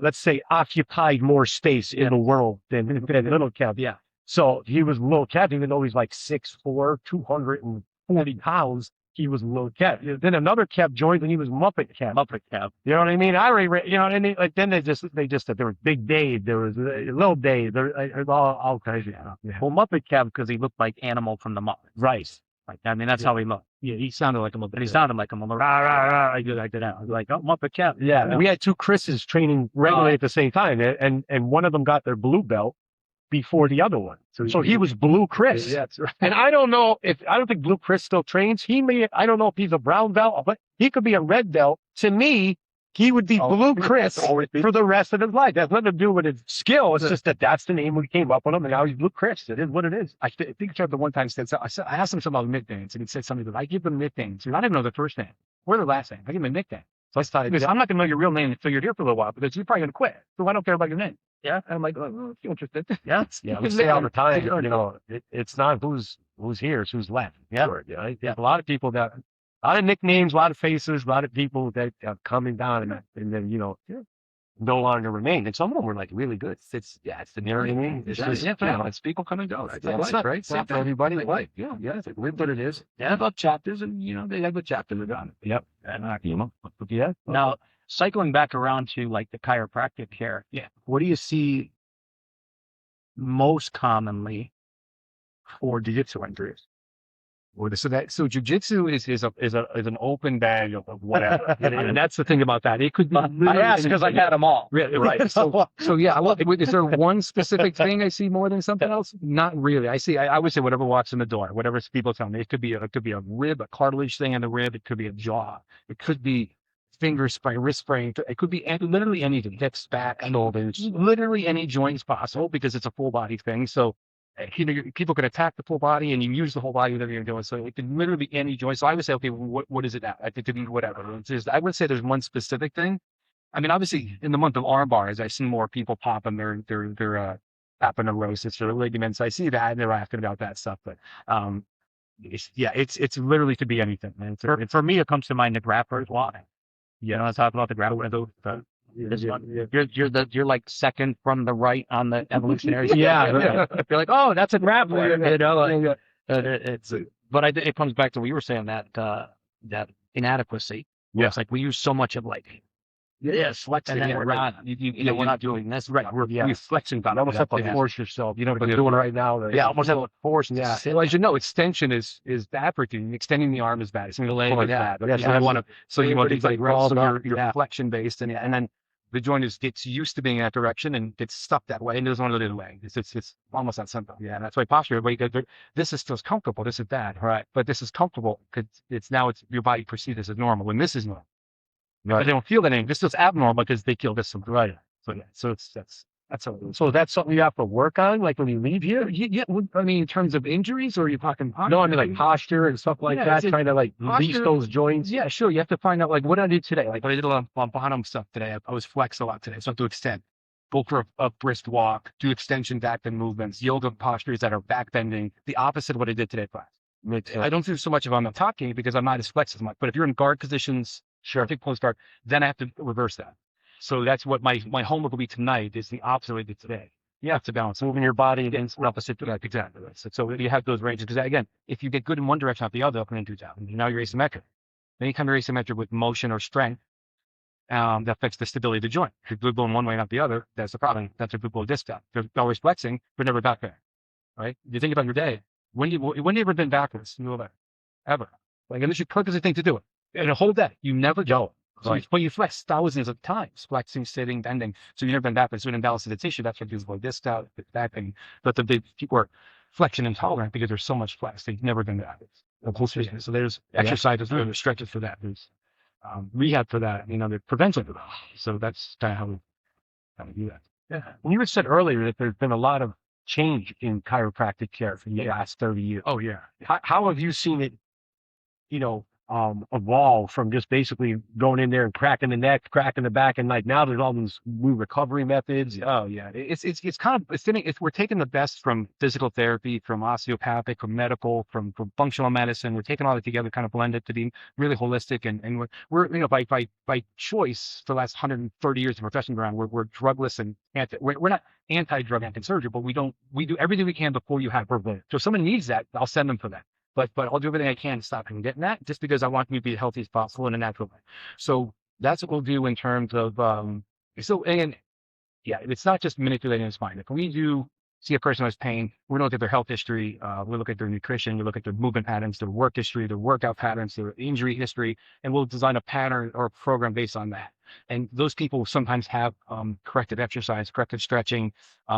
Let's say occupied more space in the world than little Kev. Yeah. So he was little Kev, even though he's like 6'4", 240 pounds. He was little Kev. Then another Kev joined, and he was Muppet Kev. Muppet Kev. You know what I mean? I already, and then they just said there was Big Dave, there was Little Dave, there all kinds of stuff. Yeah. Well, Muppet Kev because he looked like Animal from the Muppets. Right. Like I mean, that's how he looked. Yeah, he sounded like a Muppet. And he sounded like him. Rah, rah, rah. I did that. I was like, oh, Muppet Kev. Yeah. We had two Chris's training regularly at the same time, and one of them got their blue belt before the other one. So he was Blue Chris. Yeah, that's right. And I don't think Blue Chris still trains. I don't know if he's a brown belt, but he could be a red belt. To me, he would be Blue Chris for the rest of his life. That's nothing to do with his skill. It's just that's the name we came up with him, and now he's Blue Chris. It is what it is. I think Trevor one time said, I asked him something about nicknames, and he said something that I give them nicknames. And I didn't know the first name or the last name. I give them a nickname. So I started, because I'm not going to know your real name until you're here for a little while, because you're probably going to quit. So I don't care about your name. Yeah. And I'm like, oh, if you're interested. Yeah. We say all the time, it's not who's here, it's who's left. Yeah. There's a lot of people that, a lot of nicknames, a lot of faces, a lot of people that are coming down and then, no longer remain. And some of them were like really good. It's the narrative. It's just, it's people come and go. That's life, right? It's not for everybody. Like, yeah, it's what it is. They have up chapters, and they have a chapter on it. Yep. And Yeah. Now, cycling back around to like the chiropractic care. Yeah. What do you see most commonly for jiu-jitsu injuries? So jiu-jitsu is an open bag of whatever. And that's the thing about that. It could be. I asked because I had them all. Really, right. So yeah. Is there one specific thing I see more than something else? Not really. I would say whatever walks in the door, whatever people tell me. It could be a rib, a cartilage thing in the rib. It could be a jaw. It could be finger sprain, wrist sprain. It could be literally anything. Hips, back, shoulders, literally any joints possible, because it's a full body thing. So people can attack the full body, and you use the whole body, whatever you're doing. So it can literally be any joint. So I would say, okay, what is it now? I think it could be whatever. I would say there's one specific thing. I mean, obviously, in the month of arm bars, I see more people popping their aponeurosis or ligaments. I see that, and they're asking about that stuff. But it's literally could be anything. For me, it comes to mind the grappler's walk. I talk about the grappler. You're like second from the right on the evolutionary. Yeah. You're like, oh, that's a grappler. It comes back to what you were saying, that inadequacy. Yeah. It's like we use so much of like flexing, and then we're not doing this. Right. We're flexing. You almost have to force yourself. But you're doing it right now. Almost have to force. Yeah. Well, as you know, extension is bad for you. Extending the arm is bad. Extending the leg is bad. You want things like your flexion based, and then the joint gets used to being in that direction and gets stuck that way and doesn't want to do the way. It's almost that simple. Yeah. That's why posture. This feels comfortable. This is bad. Right. But this is comfortable because it's your body perceives this as normal when this is normal. Right. But they don't feel that anymore. This feels abnormal because they feel this. Right. So that's how. So that's something you have to work on, like when you leave here. Yeah. I mean, in terms of injuries, or are you talking posture? No, I mean like posture and stuff like that. Trying to release those joints. Yeah, sure. You have to find out what I did today. Like what I did on bottom stuff today. I was flex a lot today, so I have to extend. Go for a brisk walk. Do extension back bend movements. Yoga postures that are back bending. The opposite of what I did today, class. I don't do so much if I'm not talking because I'm not as flex as much. But if you're in guard positions, sure, take close guard, then I have to reverse that. So that's what my homework will be tonight, is the opposite of what I did today. Yeah, to balance, moving your body against opposite. Exactly. So you have those ranges, because again, if you get good in one direction, not the other, up and into down, now you're asymmetric. Anytime you're asymmetric with motion or strength, that affects the stability of the joint. If you're going one way, not the other, that's the problem. That's a blue blow disc down. They're always flexing, but never back there. Right? You think about your day. When you ever been backwards? Ever? Like, and this is the thing to do it. And a whole day, you never go. Right. But you flex thousands of times, flexing, sitting, bending. So you never been backwards. So an imbalance of the tissue, that's what gives like this out, that thing. But the people are flexion intolerant because there's so much flex. They've never been backwards. So there's exercises, there's stretches for that. There's rehab for that. There's prevention for that. So that's kind of how we do that. Yeah. When you had said earlier that there's been a lot of change in chiropractic care for the last 30 years. Oh yeah. How have you seen it, evolve from just basically going in there and cracking the neck, cracking the back, and like now there's all these new recovery methods? Oh yeah, we're taking the best from physical therapy, from osteopathic, from medical, from functional medicine. We're taking all that together, kind of blend it to be really holistic, and we're by choice for the last 130 years of professional ground, we're drugless and we're not anti-drug, anti-surgery, but we do everything we can before you have prevention. So if someone needs that, I'll send them for that. But I'll do everything I can to stop him getting that, just because I want him to be as healthy as possible in a natural way. So that's what we'll do in terms of it's not just manipulating his spine. If we do see a person who has pain, we look at their health history, we look at their nutrition, we look at their movement patterns, their work history, their workout patterns, their injury history, and we'll design a pattern or a program based on that. And those people sometimes have corrective exercise, corrective stretching.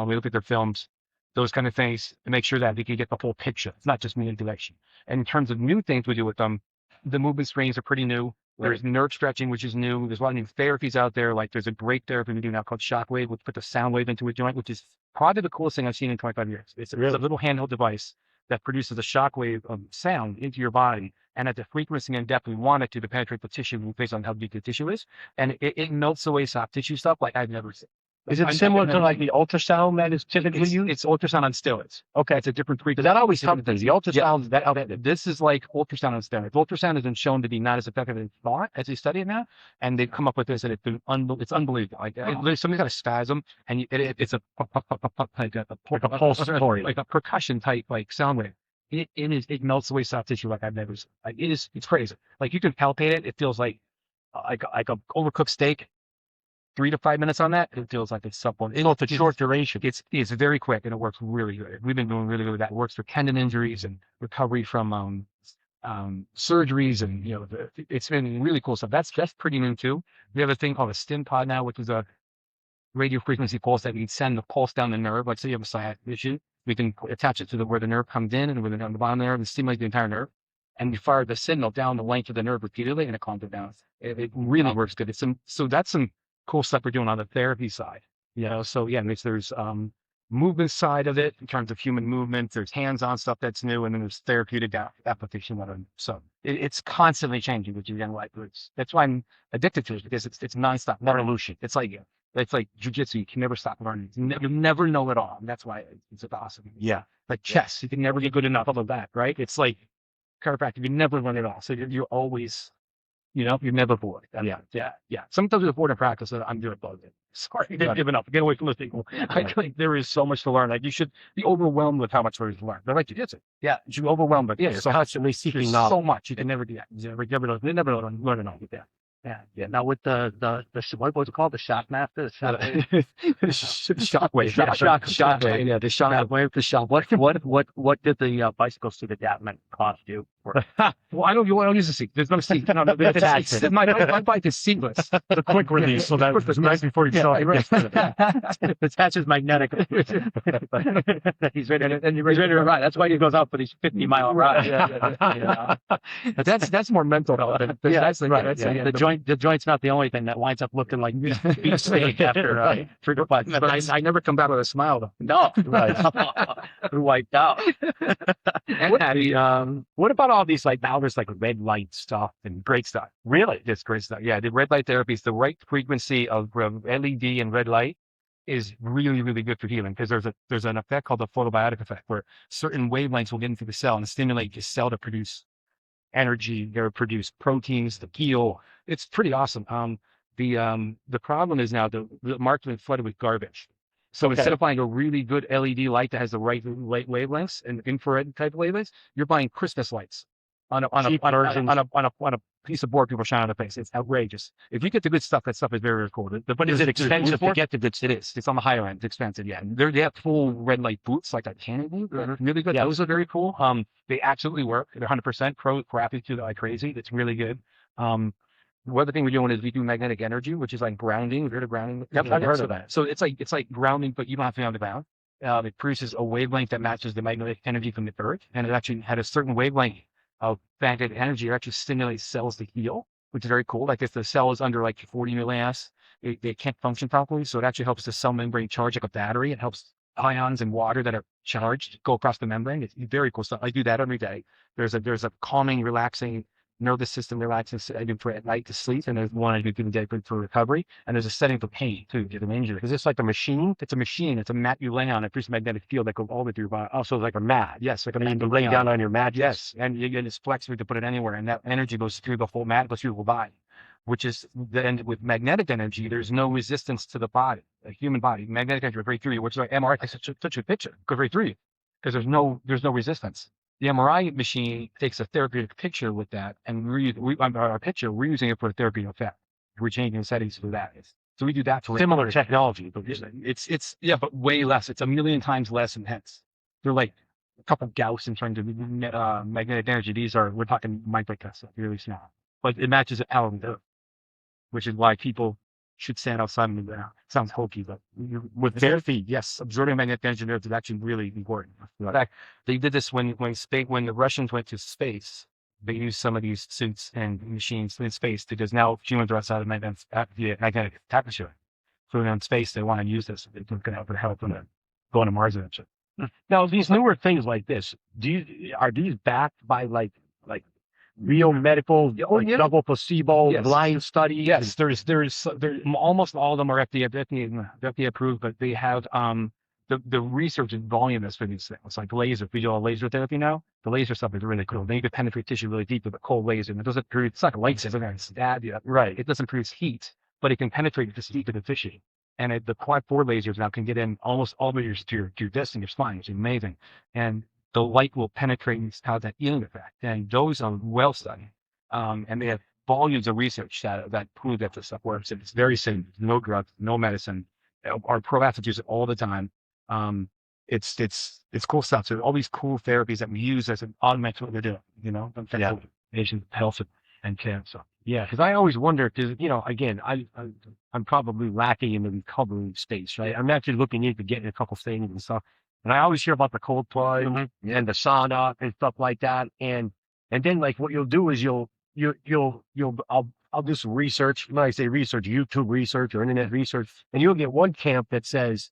We look at their films, those kind of things, to make sure that we can get the whole picture. It's not just manipulation. And in terms of new things we do with them, the movement screens are pretty new. There's nerve stretching, which is new. There's a lot of new therapies out there. Like there's a great therapy we do now called Shockwave, which puts a sound wave into a joint, which is probably the coolest thing I've seen in 25 years. It's a little handheld device that produces a shockwave of sound into your body, and at the frequency and depth we want it to penetrate the tissue based on how deep the tissue is. And it melts away soft tissue stuff like I've never seen. Is it similar to like the ultrasound that is typically used? It's ultrasound on steroids. Okay. It's a different frequency. That always happens. The ultrasound, This is like ultrasound on steroids. Ultrasound has been shown to be not as effective as thought as they study it now, and they've come up with this, and it's unbelievable. Like somebody's got a spasm, and it's a like a pulsatory, like a percussion type like sound wave. It melts away soft tissue like I've never seen. Like it's crazy. Like you can palpate it. It feels like a overcooked steak. 3 to 5 minutes on that, it feels like it's supple. It's a short duration. It's very quick, and it works really good. We've been doing really good with that. It works for tendon injuries and recovery from surgeries, and it's been really cool stuff. That's pretty new too. We have a thing called a stim pod now, which is a radio frequency pulse that we can send the pulse down the nerve. Like say you have a sciatic issue, we can attach it to where the nerve comes in and where on the bottom of the nerve and stimulate the entire nerve. And we fire the signal down the length of the nerve repeatedly, and it calms it down. It really works good. So that's some cool stuff we're doing on the therapy side. So yeah, there's movement side of it in terms of human movement. There's hands-on stuff that's new, and then there's therapeutic application of it. So it's constantly changing with your young life. That's why I'm addicted to it, because it's nonstop evolution. It's like Jiu-Jitsu. You can never stop learning. You never know it all. And that's why it's awesome. Yeah. Like chess, you can never get good enough of that, right? It's like chiropractic. You never learn it all. So you're always, you're never bored. Yeah. Sometimes with bored in practice, I'm doing both. Sorry, I've given up. Get away from those people. There is so much to learn. Like you should be overwhelmed with how much there is to learn. They're like Jiu-Jitsu. Yeah, you should be overwhelmed, but so constantly seeking knowledge. So much you can never do that. You never learn it all with that. Yeah. Now with the what was it called? The shock master? Shockwave. Shockwave. Yeah, the shockwave. The shock. What did the bicycle suit adaptation cost you? Well, I don't use a seat. There's no seat. No, my bike is seatless. It's a quick release, so that was nice before you saw it. It attaches magnetic. He's ready to ride. That's why he goes out for these 50-mile rides. That's more mental health. The joint's not the only thing that winds up looking like beef steak after 3 to 5 minutes. But I never come back with a smile though. No, right. We're wiped out. What about all these now there's red light stuff and great stuff. Really? It's great stuff. Yeah, the red light therapy is the right frequency of LED and red light is really, really good for healing, because there's an effect called the photobiotic effect where certain wavelengths will get into the cell and stimulate the cell to produce energy, they produce proteins to heal. It's pretty awesome. The problem is now the market is flooded with garbage. So instead of buying a really good LED light that has the right light wavelengths and infrared type of wavelengths, you're buying Christmas lights on a piece of board people shine on the face. It's outrageous. If you get the good stuff, that stuff is very, very cool. But is it expensive to get the good? It is. It's on the higher end. It's expensive. Yeah. They have full red light boots like that Canada. They're really good. Those are very cool. They absolutely work. They're 100% pro-crappy to like crazy. It's really good. The other thing we're doing is we do magnetic energy, which is like grounding. We've heard of grounding. Yep, I've heard of that. So it's like grounding, but you don't have to be on the ground. It produces a wavelength that matches the magnetic energy from the earth, and it actually had a certain wavelength of magnetic energy. It actually stimulates cells to heal, which is very cool. Like if the cell is under like 40 milliamps, they can't function properly. So it actually helps the cell membrane charge like a battery. It helps ions and water that are charged go across the membrane. It's very cool stuff. I do that every day. There's a calming, relaxing nervous system relaxing I do for at night to sleep, and there's one I do through the day for recovery, and there's a setting for pain too, to the injury. Is this like a machine? It's a machine. It's a mat you lay on. It produces a magnetic field that goes all the way through your body. Also, like a mat. Yes, like a mat. You can lay down on your mat. Yes, and you get it's flexible to put it anywhere, and that energy goes through the whole mat, goes through the whole body. Which is then with magnetic energy, there's no resistance to the body, the human body. Magnetic energy goes right through you, which is why MRI takes such a picture, goes right through you, because there's no resistance. The MRI machine takes a therapeutic picture with that, and we're using it for a therapeutic effect. We're changing the settings for that. So we do that for similar technology, but it's but way less. It's 1,000,000 times less intense. They're like a couple Gauss in terms of magnetic energy. We're talking microcuts, really small, but it matches an element, which is why people should stand outside in the ground. Sounds hokey, but with bare feet, yes, absorbing magnetic energy is actually really important. In fact, they did this when the Russians went to space. They used some of these suits and machines in space because now humans are outside of the magnetic atmosphere. So in space, they want to use this. They're going to help them go on to Mars and shit. Now, these newer things like this, are these backed by like real medical, like yeah. double placebo, Yes. blind studies? Yes, there's almost all of them are FDA approved, but they have the research and volume is for these things, like laser. We do all laser therapy now. The laser stuff is really cool. Then you can penetrate tissue really deep with a cold laser, and it doesn't produce. It's like a lightsaber, it's going to stab you. Right. It doesn't produce heat, but it can penetrate just deep into the tissue. And the quad 4 lasers now can get in almost all the way to your disc and your spine, which is amazing. And the light will penetrate and have that healing effect. And those are well studied. And they have volumes of research that prove that this stuff works. And it's very safe. No drugs, no medicine. Our pro athletes use it all the time. It's cool stuff. So all these cool therapies that we use as an augment to what we do, patient health and care. So Yeah, because I always wonder, because again, I'm probably lacking in the recovery space, right? I'm actually looking into getting a couple things and stuff, and I always hear about the cold plunge and the sauna and stuff like that, and then like what you'll do is I'll do some research. When I say research, YouTube research or internet research, and you'll get one camp that says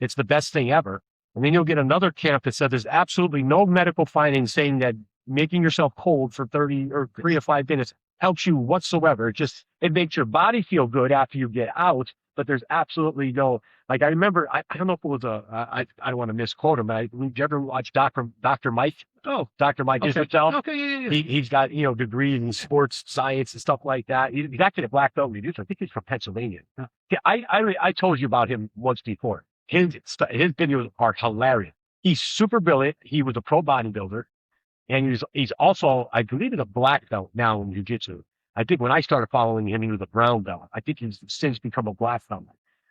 it's the best thing ever, and then you'll get another camp that says there's absolutely no medical findings saying that making yourself cold for 30 or 3 to 5 minutes helps you whatsoever. It makes your body feel good after you get out, but there's absolutely no, like, I remember, I don't know if it was I don't want to misquote him, but did you ever watch Dr. Mike? Oh, Dr. Mike okay. Israel? Okay, yeah. He's got, degrees in sports science and stuff like that. He's actually a black belt in jiu-jitsu. I think he's from Pennsylvania. Yeah, I told you about him once before. His videos are hilarious. He's super brilliant. He was a pro bodybuilder. And he's also, I believe, a black belt now in jiu-jitsu. I think when I started following him, he was a brown belt. I think he's since become a black belt.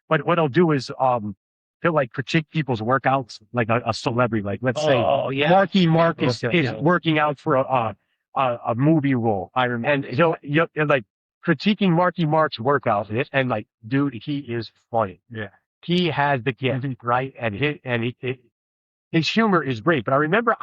But what he'll do is he'll like critique people's workouts, like a celebrity. Like, let's say Marky Mark is working out for a movie role. I remember. And he'll like critiquing Marky Mark's workouts, and like, dude, he is funny. Yeah. He has the gift, right? And his humor is great. But I remember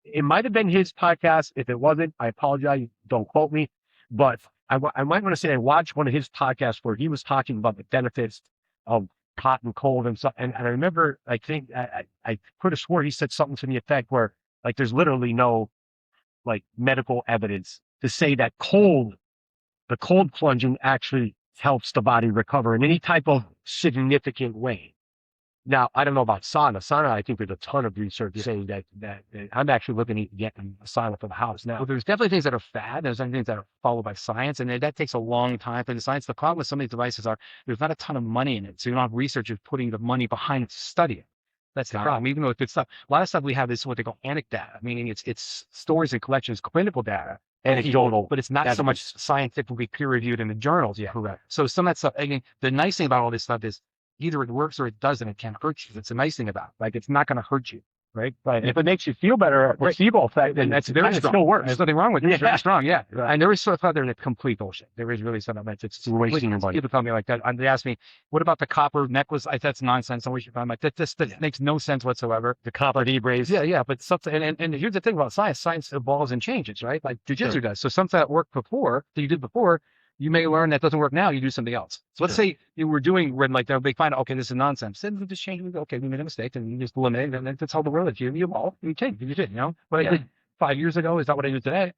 it might have been his podcast. If it wasn't, I apologize. Don't quote me. But I might want to say I watched one of his podcasts where he was talking about the benefits of hot and cold and stuff. And I remember, I think I could have swore he said something to the effect where like there's literally no like medical evidence to say that the cold plunging actually helps the body recover in any type of significant way. Now, I don't know about sauna. Sauna, I think there's a ton of research saying that I'm actually looking at getting a sauna for the house now. Well, there's definitely things that are fad. There's some things that are followed by science, and that takes a long time for the science. The problem with some of these devices are there's not a ton of money in it, so you don't have researchers putting the money behind it to study it. That's the problem. Even though it's good stuff, a lot of stuff we have is what they call anecdata, meaning it's stories and collections, clinical data, anecdotal, but it's not so much scientifically peer reviewed in the journals yet. Correct. So some of that stuff. Again, the nice thing about all this stuff is either it works or it doesn't. It can't hurt you. That's the nice thing about it. Like, it's not going to hurt you. Right. Right. If it makes you feel better, placebo effect, then that's very strong. Still works. There's nothing wrong with it. It's very strong. Yeah. Right. And there is stuff out there that's complete bullshit. There is really something that's wasting your money. People tell me like that. They ask me, what about the copper necklace? That's nonsense. I'm like, that makes no sense whatsoever. The copper D-brace. Yeah. But something, and here's the thing about science. Science evolves and changes, right? Like jiu-jitsu does. So something that worked before, that you did before, you may learn that doesn't work now. You do something else. So let's say you were doing when like they find out, okay, this is nonsense. Then we just change. We go, okay, we made a mistake, and you just eliminate it. And that's how the world is. You evolve. You change. You did. What I did 5 years ago is not what I do today.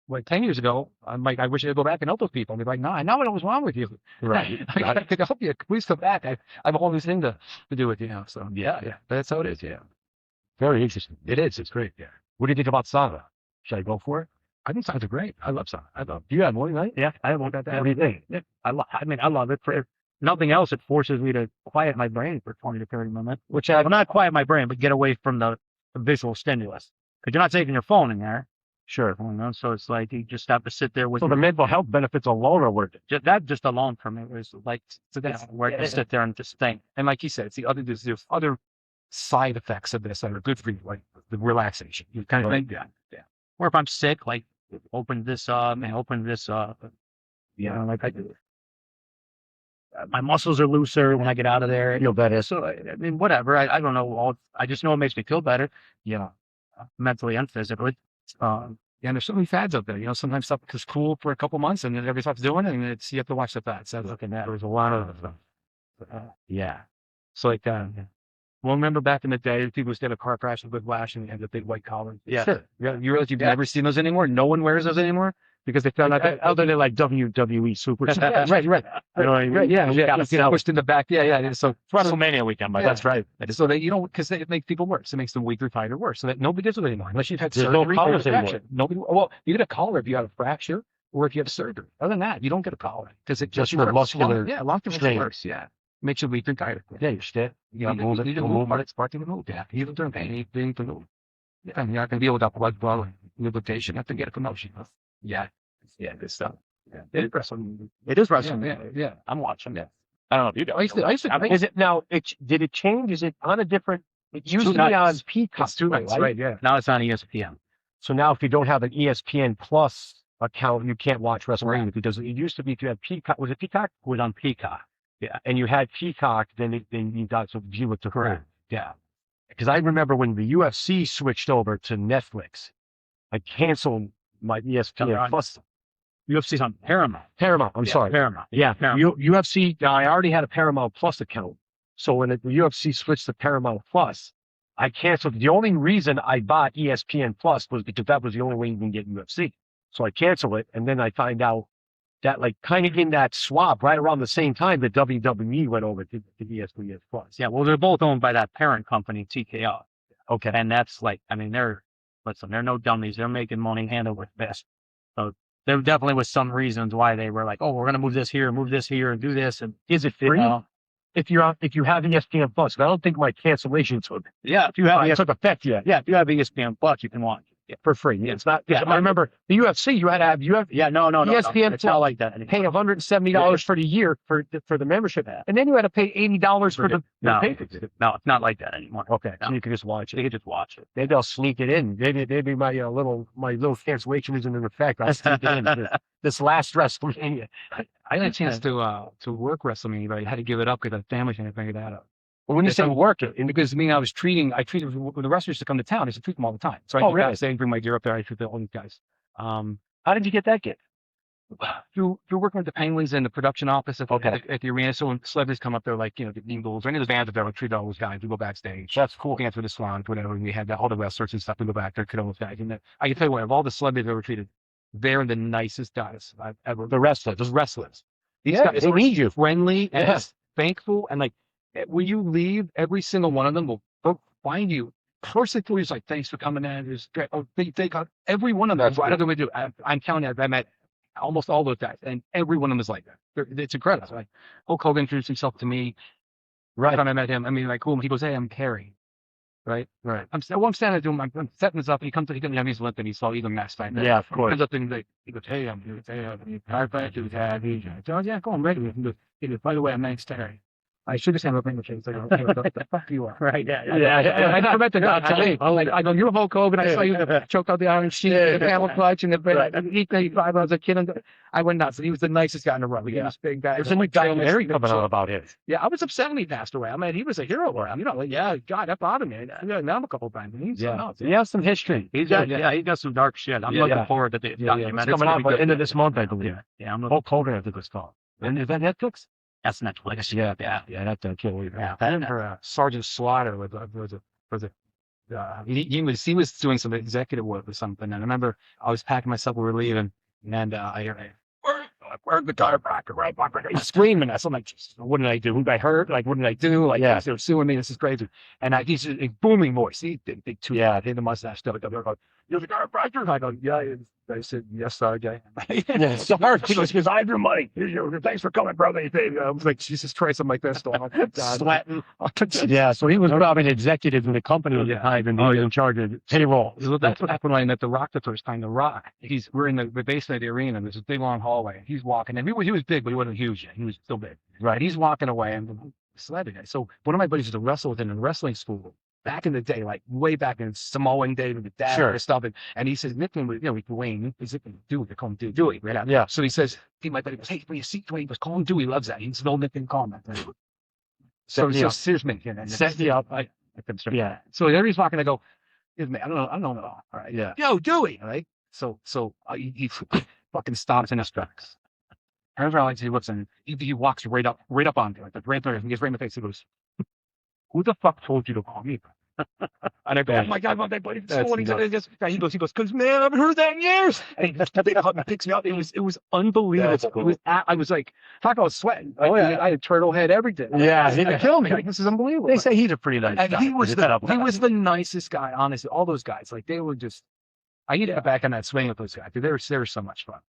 Like 10 years ago, I'm like, I wish I could go back and help those people. And they're like, no, I know what was wrong with you. Right. I could help you. Please come back. I have all these things to do with you. So yeah. But that's how it is. Yeah. Very interesting. It is. It's great. Yeah. What do you think about sauna? Should I go for it? I think sauna are great. I love sauna. You have one, right? Yeah, I have one. What do you think? Yeah, I love it. For nothing else, it forces me to quiet my brain for 20 to 30 minutes. Well, not quiet my brain, but get away from the visual stimulus. Because you're not taking your phone in there. Sure. So it's like you just have to sit there with. So the mental health benefits alone are worth it. That just alone for me was like where I can sit there and just think. And like you said, it's there's other side effects of this that are good for you, like the relaxation. You kind of think, yeah. Or if I'm sick, like open this up. Like I do. My muscles are looser when I get out of there. Feel better. So I mean, whatever. I don't know. I just know it makes me feel better. Mentally and physically. And there's so many fads out there. Sometimes stuff is cool for a couple months, and then everybody stops doing it, and you have to watch the fads. So looking at there's a lot of yeah. So like Well, remember back in the day, people used to have a car crash with whiplash and had the big white collar. Yeah. Sure. Yeah. You realize you've never seen those anymore? No one wears those anymore because they found out that Other than like WWE super. yeah, right. You know what I mean? Right, yeah, You gotta get sell pushed in the back. Yeah, yeah. So WrestleMania weekend, but Yeah. that's right. So that because it makes people worse. It makes them weaker, tighter, worse. So that nobody does it anymore unless you've had There's no surgery. collars or a anymore. fracture. Nobody. Well, you get a collar if you have a fracture or if you have surgery. Other than that, you don't get a collar because it Just just for hurts. muscular Yeah, long term makes it strain. worse. Yeah, makes you weaker, tighter. Yeah, you stiff. You Not need moving, to don't move, move but it. it's part of the move. Yeah, even during pain, anything to move. Yeah, and you're not gonna deal with that blood flow and lubrication. You have to get a promotion. Yeah, yeah, good stuff. Yeah, it is wrestling. It is Yeah, wrestling. yeah. I'm watching. Yeah. I don't know if you guys. I used to. Is it now? Did it change? Is it on a different? It used to be on nights. Peacock. That's two nights, right? Yeah. Now it's on ESPN. So now, if you don't have an ESPN Plus account, you can't watch WrestleMania because it used to be if you had Peacock. Was it Peacock? It was on Peacock. Yeah. And you had Peacock, then you got to view it to her. Correct. Yeah. Because I remember when the UFC switched over to Netflix, I canceled my ESPN Plus. UFC's on Paramount. Paramount. I'm sorry. Paramount. Yeah. Paramount. UFC. I already had a Paramount Plus account. So when the UFC switched to Paramount Plus, I canceled. The only reason I bought ESPN Plus was because that was the only way you can get UFC. So I canceled it. And then I find out that like kind of in that swap right around the same time that WWE went over to ESPN Plus. Yeah. Well, they're both owned by that parent company, TKO. Okay. And that's like, I mean, they're no dummies. They're making money hand over fist. So there definitely was some reasons why they were like, oh, we're going to move this here, and do this. And Is it free? If you have ESPN Plus, I don't think my cancellation took if you have took effect yet. if you have ESPN Plus, you can watch it. For free. Yeah, it's not. Yeah, I remember the UFC. You had to have No, ESPN it's not like that anymore. pay $170 for the year for the membership, and then you had to pay $80 for the pay-per-view. No, it's not like that anymore. Okay, No. so you can just watch You it. can just watch it. Maybe I'll sneak it in. Maybe my little cancellation isn't in effect. I'll sneak it in this last WrestleMania. I had a chance to work WrestleMania, but I had to give it up because the family couldn't figure that out. Well, when you say work it, Because I treated when the wrestlers to come to town. I used to treat them all the time. So I really? I bring my gear up there. I treat all these guys. how did you get that gig? You're working with the Penguins in the production office at the arena. So when celebrities come up there, like the Eagles, or any of the bands up there, we treat all those guys. We go backstage. That's cool. Looking through the salon, whatever. And we had all the wrestlers and stuff. We go back there, treat all those guys. And I can tell you what, of all the celebrities I've ever treated, they're the nicest guys I've ever. The wrestlers. Those wrestlers. These Yeah, guys they are need you. friendly and Yeah. thankful, and like when you leave, every single one of them will find you. First thing is like, thanks for coming in. It's great. Oh, they got every one of them. That's I don't know what to do. I'm counting. I met almost all those guys, and every one of them is like that. It's incredible. Like Hulk Hogan introduced himself to me. Right. When I met him, I mean, like, cool. He goes, "Hey, I'm Kerry." Right. Right. I'm standing there doing I'm setting this up, and he comes. He doesn't have his limp, and he saw even Max Stein. Yeah, of He course. comes up and he goes, "Hey, I'm chiropractor. Yeah, go on, ready." He goes, "By the way, I'm Max Terry." I should just have a English. He's like, "Okay, what the fuck you are?" Right. I never met the guy. I go, "You're Hulk Hogan." I saw you choke out the Iron Sheik, the camel clutch, and the I was a kid. And I went nuts. He was the nicest guy in the world. He was big guy. There's a new documentary coming out about it. Yeah, I was upset when he passed away. I mean, he was a hero. God, that bothered me. I met him a couple of times. He has some history. He's got some dark shit. I'm looking forward to the documentary. It's coming out by the end of this month, I believe. Yeah, I'm looking. Hulk Hogan, I think it's called. And is that Netflix? That's Netflix. Yeah, that's can't believe it. Yeah. I remember Sergeant Slaughter he was doing some executive work or something. And I remember I was packing myself, we were leaving, and I hear, "Where's the chiropractor?" Right, he's screaming. I'm like, Jesus, what did I do? Who did I hurt? Like, what did I do? Like, they were suing me. This is crazy. And he's a booming voice. He big tooth. Yeah, hit the mustache stuff. They're going, "You're the chiropractor?" I go, "Yeah." I said, "Yes, Sergeant." Sorry. He goes, "I have your money. Thanks for coming, brother." I was like, Jesus Christ, I'm like this. Sweating. Yeah, so he was probably an executive in the company at the time, and he was in charge of payroll. So that's what happened when I met The Rock the first time. The Rock, we're in the basement of the arena, and there's a big long hallway. He's walking, and he was big, but he wasn't huge yet. He was still big. Right. He's walking away, and I'm a celebrity guy. So one of my buddies used to wrestle with him in wrestling school. Back in the day, like way back in Samoan day with the dad and stuff. And he says, nickname was, Dwayne. He's like, Dewey. They call him Dewey. Right? Yeah. So he says, my buddy goes, "Hey, when you see Dwayne, he goes, call him Dewey. He loves that." He's no nickname, call him that. So here's me. Set me up. Yeah. So there he's walking. I go, "Here's me. I don't know at all." All right. Yeah. "Yo, Dewey." All right. So he fucking stops in his tracks. Turns around, he looks, and he walks right up on me, like right there. He gets right in the face. He goes, who the fuck told you to call me? And I go, oh my God, my buddy, he goes, because man, I haven't heard that in years. And he just picks me up. It was unbelievable. Cool. I was like, talk about sweating. I had turtle head, everything. Yeah, he could kill me. Like, this is unbelievable. They say he's a pretty nice And guy. he was the nicest guy, honestly. All those guys, like they were just. I need to get back on that swing with those guys. They were so much fun.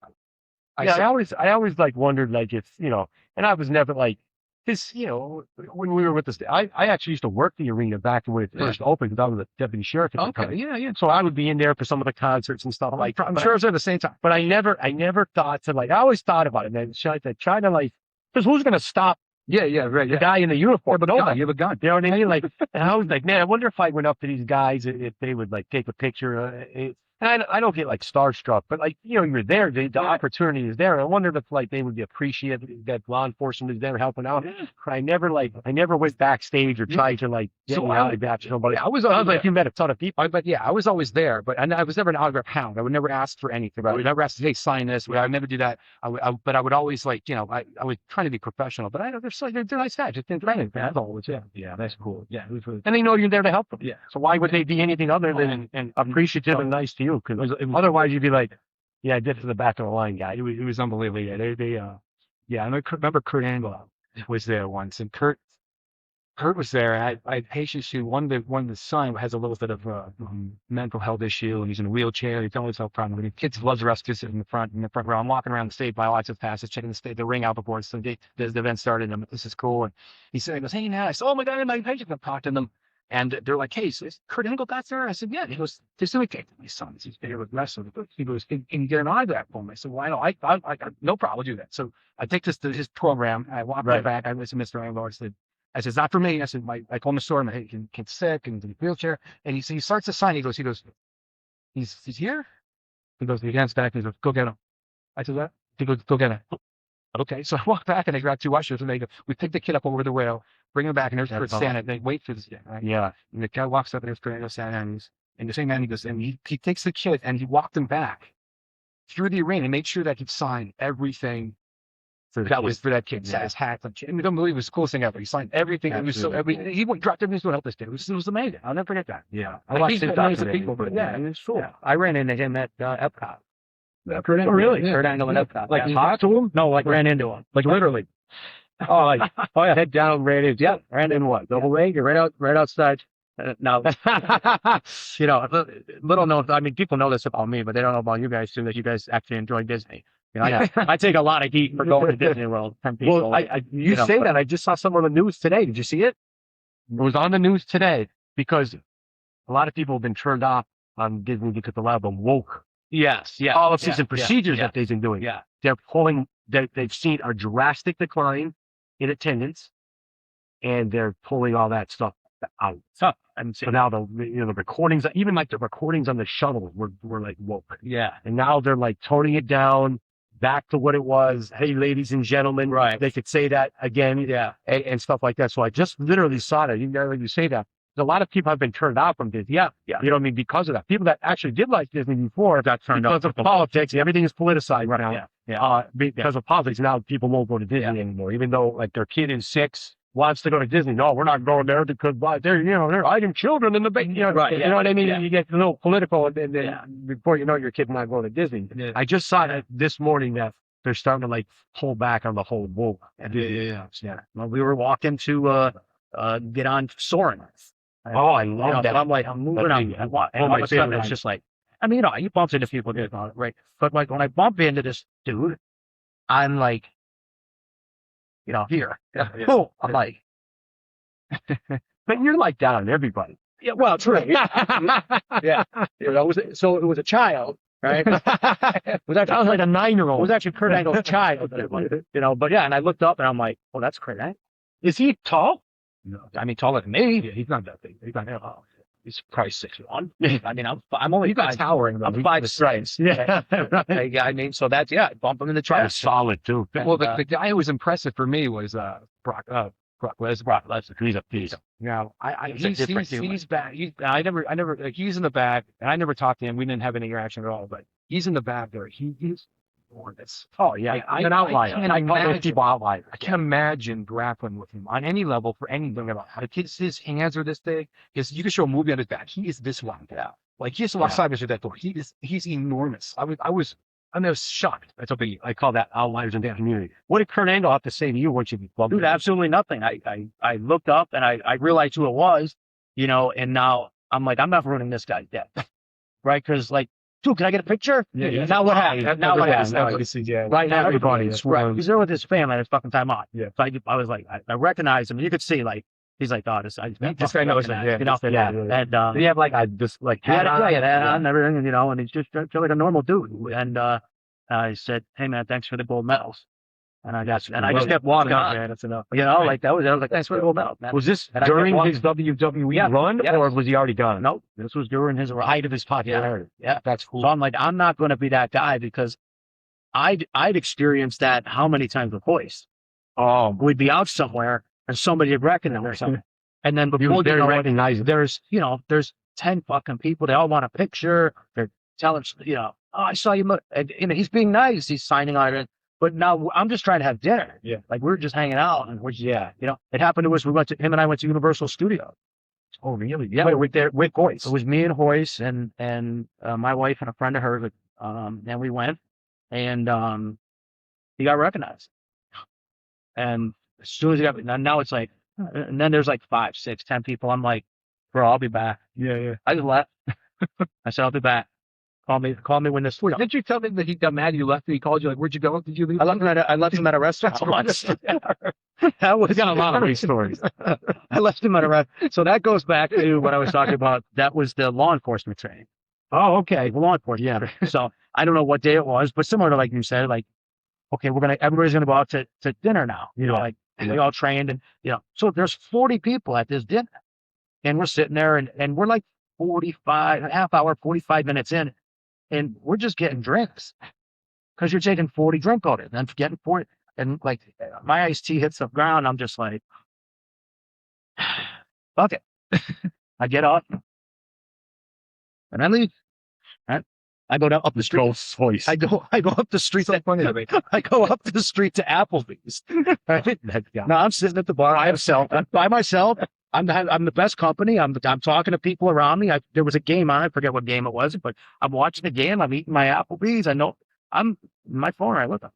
I always like wondered like if and I was never like this, when we were with this, I actually used to work the arena back when it first opened because I was a deputy sheriff at the time. Yeah. So I would be in there for some of the concerts and stuff like that. I'm sure it was at the same time. But I never thought to like, I always thought about it, man. Try to like, because who's going to stop Right. the guy in the uniform? But You have a gun. you know what I mean? Like, and I was like, man, I wonder if I went up to these guys if they would like take a picture. And I don't get like starstruck, but like, you're there, the opportunity is there. I wondered if like they would be appreciative that law enforcement is there helping out. I never went backstage or tried to like get So out of that to somebody. I was like, you met a ton of people. But I was always there. But I was never an autograph hound. I would never ask for anything. I would never ask, hey, sign this. I would never do that. But I would always like, I was trying to be professional. But they're nice guys. Just training. That's all. Yeah, that's cool. Yeah, And they know you're there to help them. Yeah. So why would they be anything other than appreciative and nice to you? Because otherwise you'd be like, yeah, get to the back of the line, guy. It was unbelievable. Yeah, and I remember Kurt Angle was there once, and Kurt was there. I had patients who one of the son has a little bit of a mental health issue, and he's in a wheelchair. He's always health problem. The kids loves the rest to sit in the front row. I'm walking around the stage by lots of passes, checking the ring out before the event started. And I'm like, this is cool. And he goes, hey, now I said, oh my God, my patient. I'm talking to them. And they're like, hey, so is Kurt Angle got there? I said, yeah. He goes, just imitate my son. He's there with wrestling. He goes, can you get an autograph for me? I said, well, I no problem, I'll do that. So I take this to his program. I walk right back. I said, Mr. Angle, I said, it's not for me. I said, I told him the story. I'm like, hey, kid's sick and in a wheelchair. And he starts to sign. He goes, he's here? He goes, he hands back. He goes, go get him. I said, what? He goes, go get him. Okay, so I walk back and I grab two ushers and we pick the kid up over the rail, bring him back, and there's Kurt standing. They wait for this guy, right? Yeah. And the guy walks up and there's Kurt Angle standing, and the same man, he goes, and he takes the kid and he walked him back through the arena and made sure that he'd sign everything that was for that kid. Yeah. His hat, and we don't believe it was the coolest thing ever. He signed everything. Absolutely. He dropped everything to help this kid. It was amazing. I'll never forget that. Yeah. I watched millions of people, but yeah, it was cool. Yeah. I ran into him at Epcot. Kurt Angle, really? Yeah. Kurt Angle and Epcot. Like you talked to him? No, like ran into him. Like literally. Yeah, head down, ran in. Yeah, ran in what? Double leg, right outside. Now, little known. I mean, people know this about me, but they don't know about you guys too. That you guys actually enjoy Disney. I take a lot of heat for going to Disney World. Well, you say that. I just saw some on the news today. Did you see it? It was on the news today because a lot of people have been turned off on Disney because a lot of them woke. Yes, yeah. Policies and procedures that they've been doing. Yeah. They've seen a drastic decline in attendance, and they're pulling all that stuff out. So now the recordings, even like the recordings on the shuttle were like woke. Yeah. And now they're like toning it down back to what it was. Hey, ladies and gentlemen, right? They could say that again. Yeah. And stuff like that. So I just literally saw that. You say that. A lot of people have been turned out from Disney. Yeah. You know what I mean? Because of that. People that actually did like Disney before got turned off because of politics. Everything is politicized right now. Yeah. Because of politics, now people won't go to Disney anymore. Even though like their kid is 6, wants to go to Disney. No, we're not going there because they're hiding children in the bank. Right. You know what I mean? Yeah. You get a little political, and then before you know, your kid's not going to Disney. Yeah. I just saw that this morning that they're starting to like pull back on the whole woke. Yeah. Well, we were walking to get on Soarin'. I love that. I'm like, I'm moving on. And all of a sudden, it's just like, I mean, you bump into people, right? But like when I bump into this dude, I'm like, here. Boom. I'm like, but you're like that on everybody. Yeah, well, true. Yeah. It was a child, right? It was actually, Sounds like a 9-year-old. It was actually Kurt Angle's child. But yeah, and I looked up and I'm like, well, that's Kurt Angle. Is he tall? No, I mean, taller than me. Yeah, he's not that big. He's probably 6'1". I mean, I'm only towering. I'm 5'6". Yeah. I mean, so that's bump him in the trash. That's solid too. Well, the guy who was impressive for me was Brock Lesnar. He's a piece. Now, he's back. I never he's in the back, and I never talked to him. We didn't have any interaction at all, but he's in the back there. He's enormous. Oh yeah, Like, an outlier. can't I call those imagine- people outliers. I can't imagine grappling with him on any level for anything at all. Like his hands are this big. You can show a movie on his back. He is this wide. Yeah. Like he has to walk sideways with that door. He's enormous. I was shocked. That's how big. I call that outliers in the community. What did Kurt Angle have to say to you once you bumped Dude, into him? absolutely nothing. I looked up and I realized who it was, and now I'm like, I'm not ruining this guy's death. Right? Because like, dude, can I get a picture? Yeah. Now what happened? Now what happened? Right now, Everybody's right. He's there with his family at his fucking time on. Yeah. So I was like, I recognized him. You could see like, he's like, oh, this guy knows him. Yeah. And Did he have like hat on? and everything, and he's just like a normal dude. And I said, hey man, thanks for the gold medals. And I just kept walking on. man. That's enough. Like that was, I was like, thanks for the gold medals, man. Was this And I during kept his WWE run, Yes. or was he already done? No, this was during his Height of his popularity. Yeah. That's cool. So I'm like, I'm not going to be that guy because I'd experienced that how many times with hoist. We'd be out somewhere and somebody would recognize him or something. And then He was before very you know it, recognizable. there's 10 fucking people. They all want a picture. They're telling, oh, I saw you. And he's being nice. He's signing on it. But now I'm just trying to have dinner. Yeah. Like we're just hanging out. And it happened to us. Him and I went to Universal Studios. Oh, really? Yeah. Wait, with Hoist. It was me and Hoist and my wife and a friend of hers. And we went and he got recognized. And as soon as he got, now it's like, and then there's like 5, 6, 10 people. I'm like, bro, I'll be back. Yeah. I just left. I said, I'll be back. Call me when this. Wait, didn't you tell me that he got mad? You left and he called you like, "Where'd you go? Did you leave?" I left him at a restaurant once. That was got a lot of these stories. I left him at a restaurant. So that goes back to what I was talking about. That was the law enforcement training. Oh, okay. The law enforcement. Yeah. So I don't know what day it was, but similar to like you said, like, okay, everybody's gonna go out to dinner now. We all trained and so there's 40 people at this dinner, and we're sitting there and we're like 45 minutes in. And we're just getting drinks because you're taking 40 drink orders and then getting 40. And like my iced tea hits the ground. I'm just like, fuck it. I get up and I leave. Right? I go up the street. Voice. I go up the street. I go up the street to Applebee's. Right? Now I'm sitting at the bar by myself. I'm the best company. I'm talking to people around me. There was a game on. I forget what game it was, but I'm watching the game. I'm eating my Applebee's. I know I'm my phone. I look up.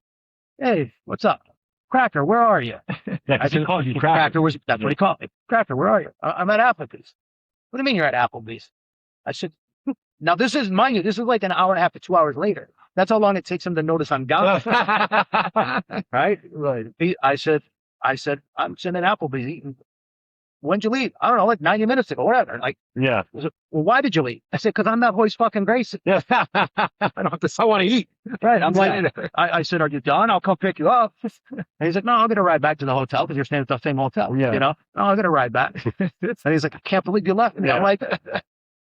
Hey, what's up, Cracker? Where are you? I should call you Cracker. That's what he called me. Cracker, where are you? I'm at Applebee's. What do you mean you're at Applebee's? I said, now this is mind you, this is like an hour and a half to 2 hours later. That's how long it takes him to notice I'm gone. Right? I said, I'm sitting at Applebee's eating. When'd you leave? I don't know, like 90 minutes ago, whatever. Like, yeah. Well, why did you leave? I said, because I'm not Hoist fucking Grayson. I want to eat. Right. I'm like, I said, are you done? I'll come pick you up. And he's like, no, I'll get a ride back to the hotel because you're staying at the same hotel. Yeah. No, I'll get a ride back. And he's like, I can't believe you left me. Yeah. I'm like,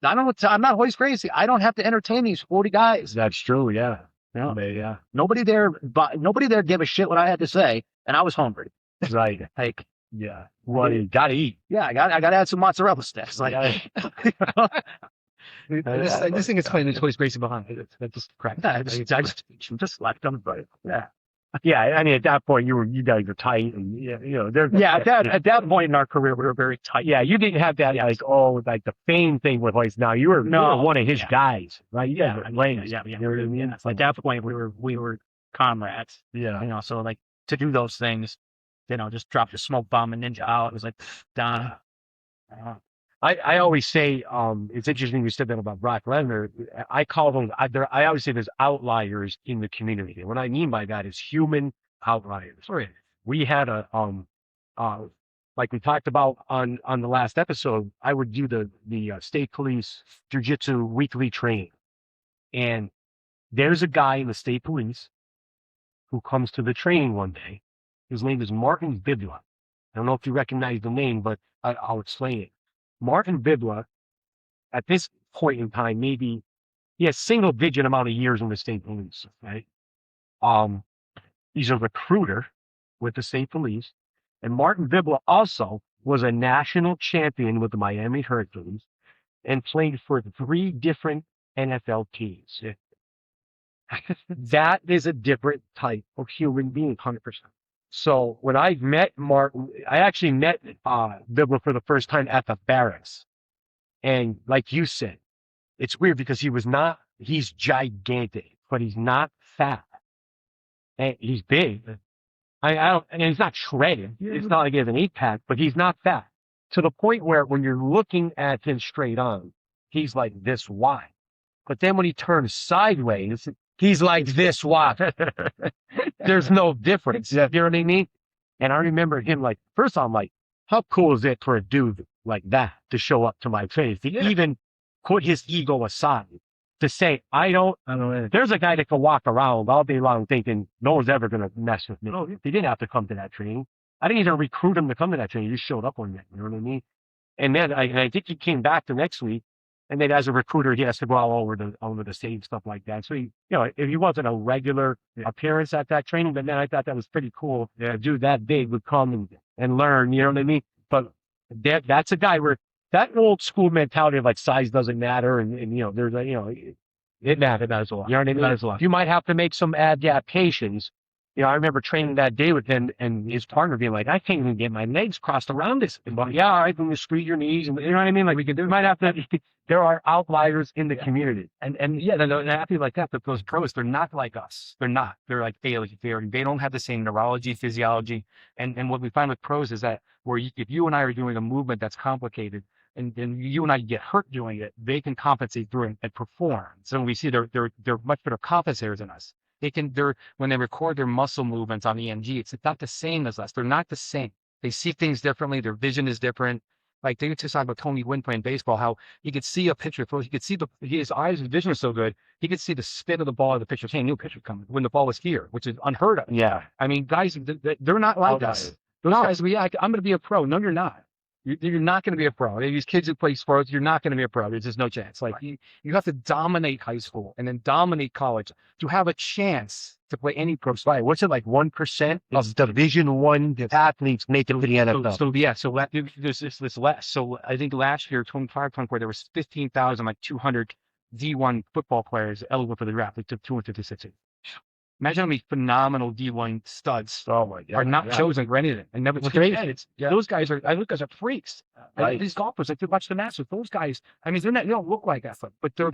I'm not Hoist Gracie. I don't have to entertain these 40 guys. That's true. Yeah. Yeah. Nobody there gave a shit what I had to say, and I was hungry. Right. Like, yeah. Well, you gotta eat. yeah, I got to add some mozzarella sticks. Like, This thing is playing the Toys Gracie behind. That's just crap. I just left them, but yeah. Yeah. I mean, at that point, you guys are tight, and At that point in our career, we were very tight. Yeah, you didn't have that like the fame thing with Hoist. Now you were one of his guys, right? Yeah. You know what I mean? At that point, we were comrades. Yeah. So like to do those things, just drop the smoke bomb and ninja out. It was like done. I always say it's interesting you said that about Brock Lesnar. I call them. I always say there's outliers in the community. And what I mean by that is human outliers. Right. We had like we talked about on the last episode. I would do the state police Jiu-Jitsu weekly training, and there's a guy in the state police who comes to the training one day. His name is Martin Bibla. I don't know if you recognize the name, but I'll explain it. Martin Bibla, at this point in time, maybe he has single-digit amount of years in the state police. Right? He's a recruiter with the state police, and Martin Bibla also was a national champion with the Miami Hurricanes and played for 3 different NFL teams. That is a different type of human being. 100%. So when I met Martin, I actually met Bibble for the first time at the barracks. And like you said, it's weird because he's gigantic, but he's not fat. And he's big. I don't, and he's not shredded. It's not like he has an 8-pack, but he's not fat. To the point where when you're looking at him straight on, he's like this wide. But then when he turns sideways, he's like this wide. There's no difference. You know what I mean? And I remember him like, first I'm like, how cool is it for a dude like that to show up to my training, to even put his ego aside, to say, I don't know. There's a guy that can walk around all day long thinking no one's ever going to mess with me. No, he didn't have to come to that training. I didn't even recruit him to come to that training. He just showed up one day. You know what I mean? And then I think he came back the next week. And then as a recruiter, he has to go all over the state and stuff like that. So if he wasn't a regular appearance at that training, but then I thought that was pretty cool. Yeah, a dude that big would come and learn, you know what I mean? But that's a guy where that old school mentality of like size doesn't matter. And there's it matters a lot. You know what I mean? It matters a lot. You might have to make some adaptations. I remember training that day with him and his partner being like, I can't even get my legs crossed around this. But yeah, all right, then you squeeze your knees. And you know what I mean? Like we might have to, there are outliers in the community. And they're happy like that, but those pros, they're not like us. They're not. They're like aliens. They don't have the same neurology, physiology. And what we find with pros is that if you and I are doing a movement that's complicated, and you and I get hurt doing it, they can compensate through it and perform. So we see they're much better compensators than us. When they record their muscle movements on EMG, it's not the same as us. They're not the same. They see things differently. Their vision is different. Like they used to talk about Tony Gwynn playing baseball, how he could see a pitcher throw. He could see his eyes and vision was so good. He could see the spin of the ball of the pitcher's hand. He knew a pitcher coming when the ball was here, which is unheard of. Yeah. I mean, guys, they're not like us. Those guys, I'm going to be a pro. No, you're not. You're not going to be a pro. These kids who play sports, you're not going to be a pro. There's just no chance. Like you have to dominate high school and then dominate college to have a chance to play any pro sport. Right. What's it like? 1% of Division I athletes make it to the NFL. So this less. So I think last year, 25, 24, there was 15,200 D1 football players eligible for the draft. They took 256. Imagine how many phenomenal D1 studs are not chosen for anything. And never those guys are freaks. Right. These golfers, like you watch the Masters, those guys, I mean, they don't look like athletes, but their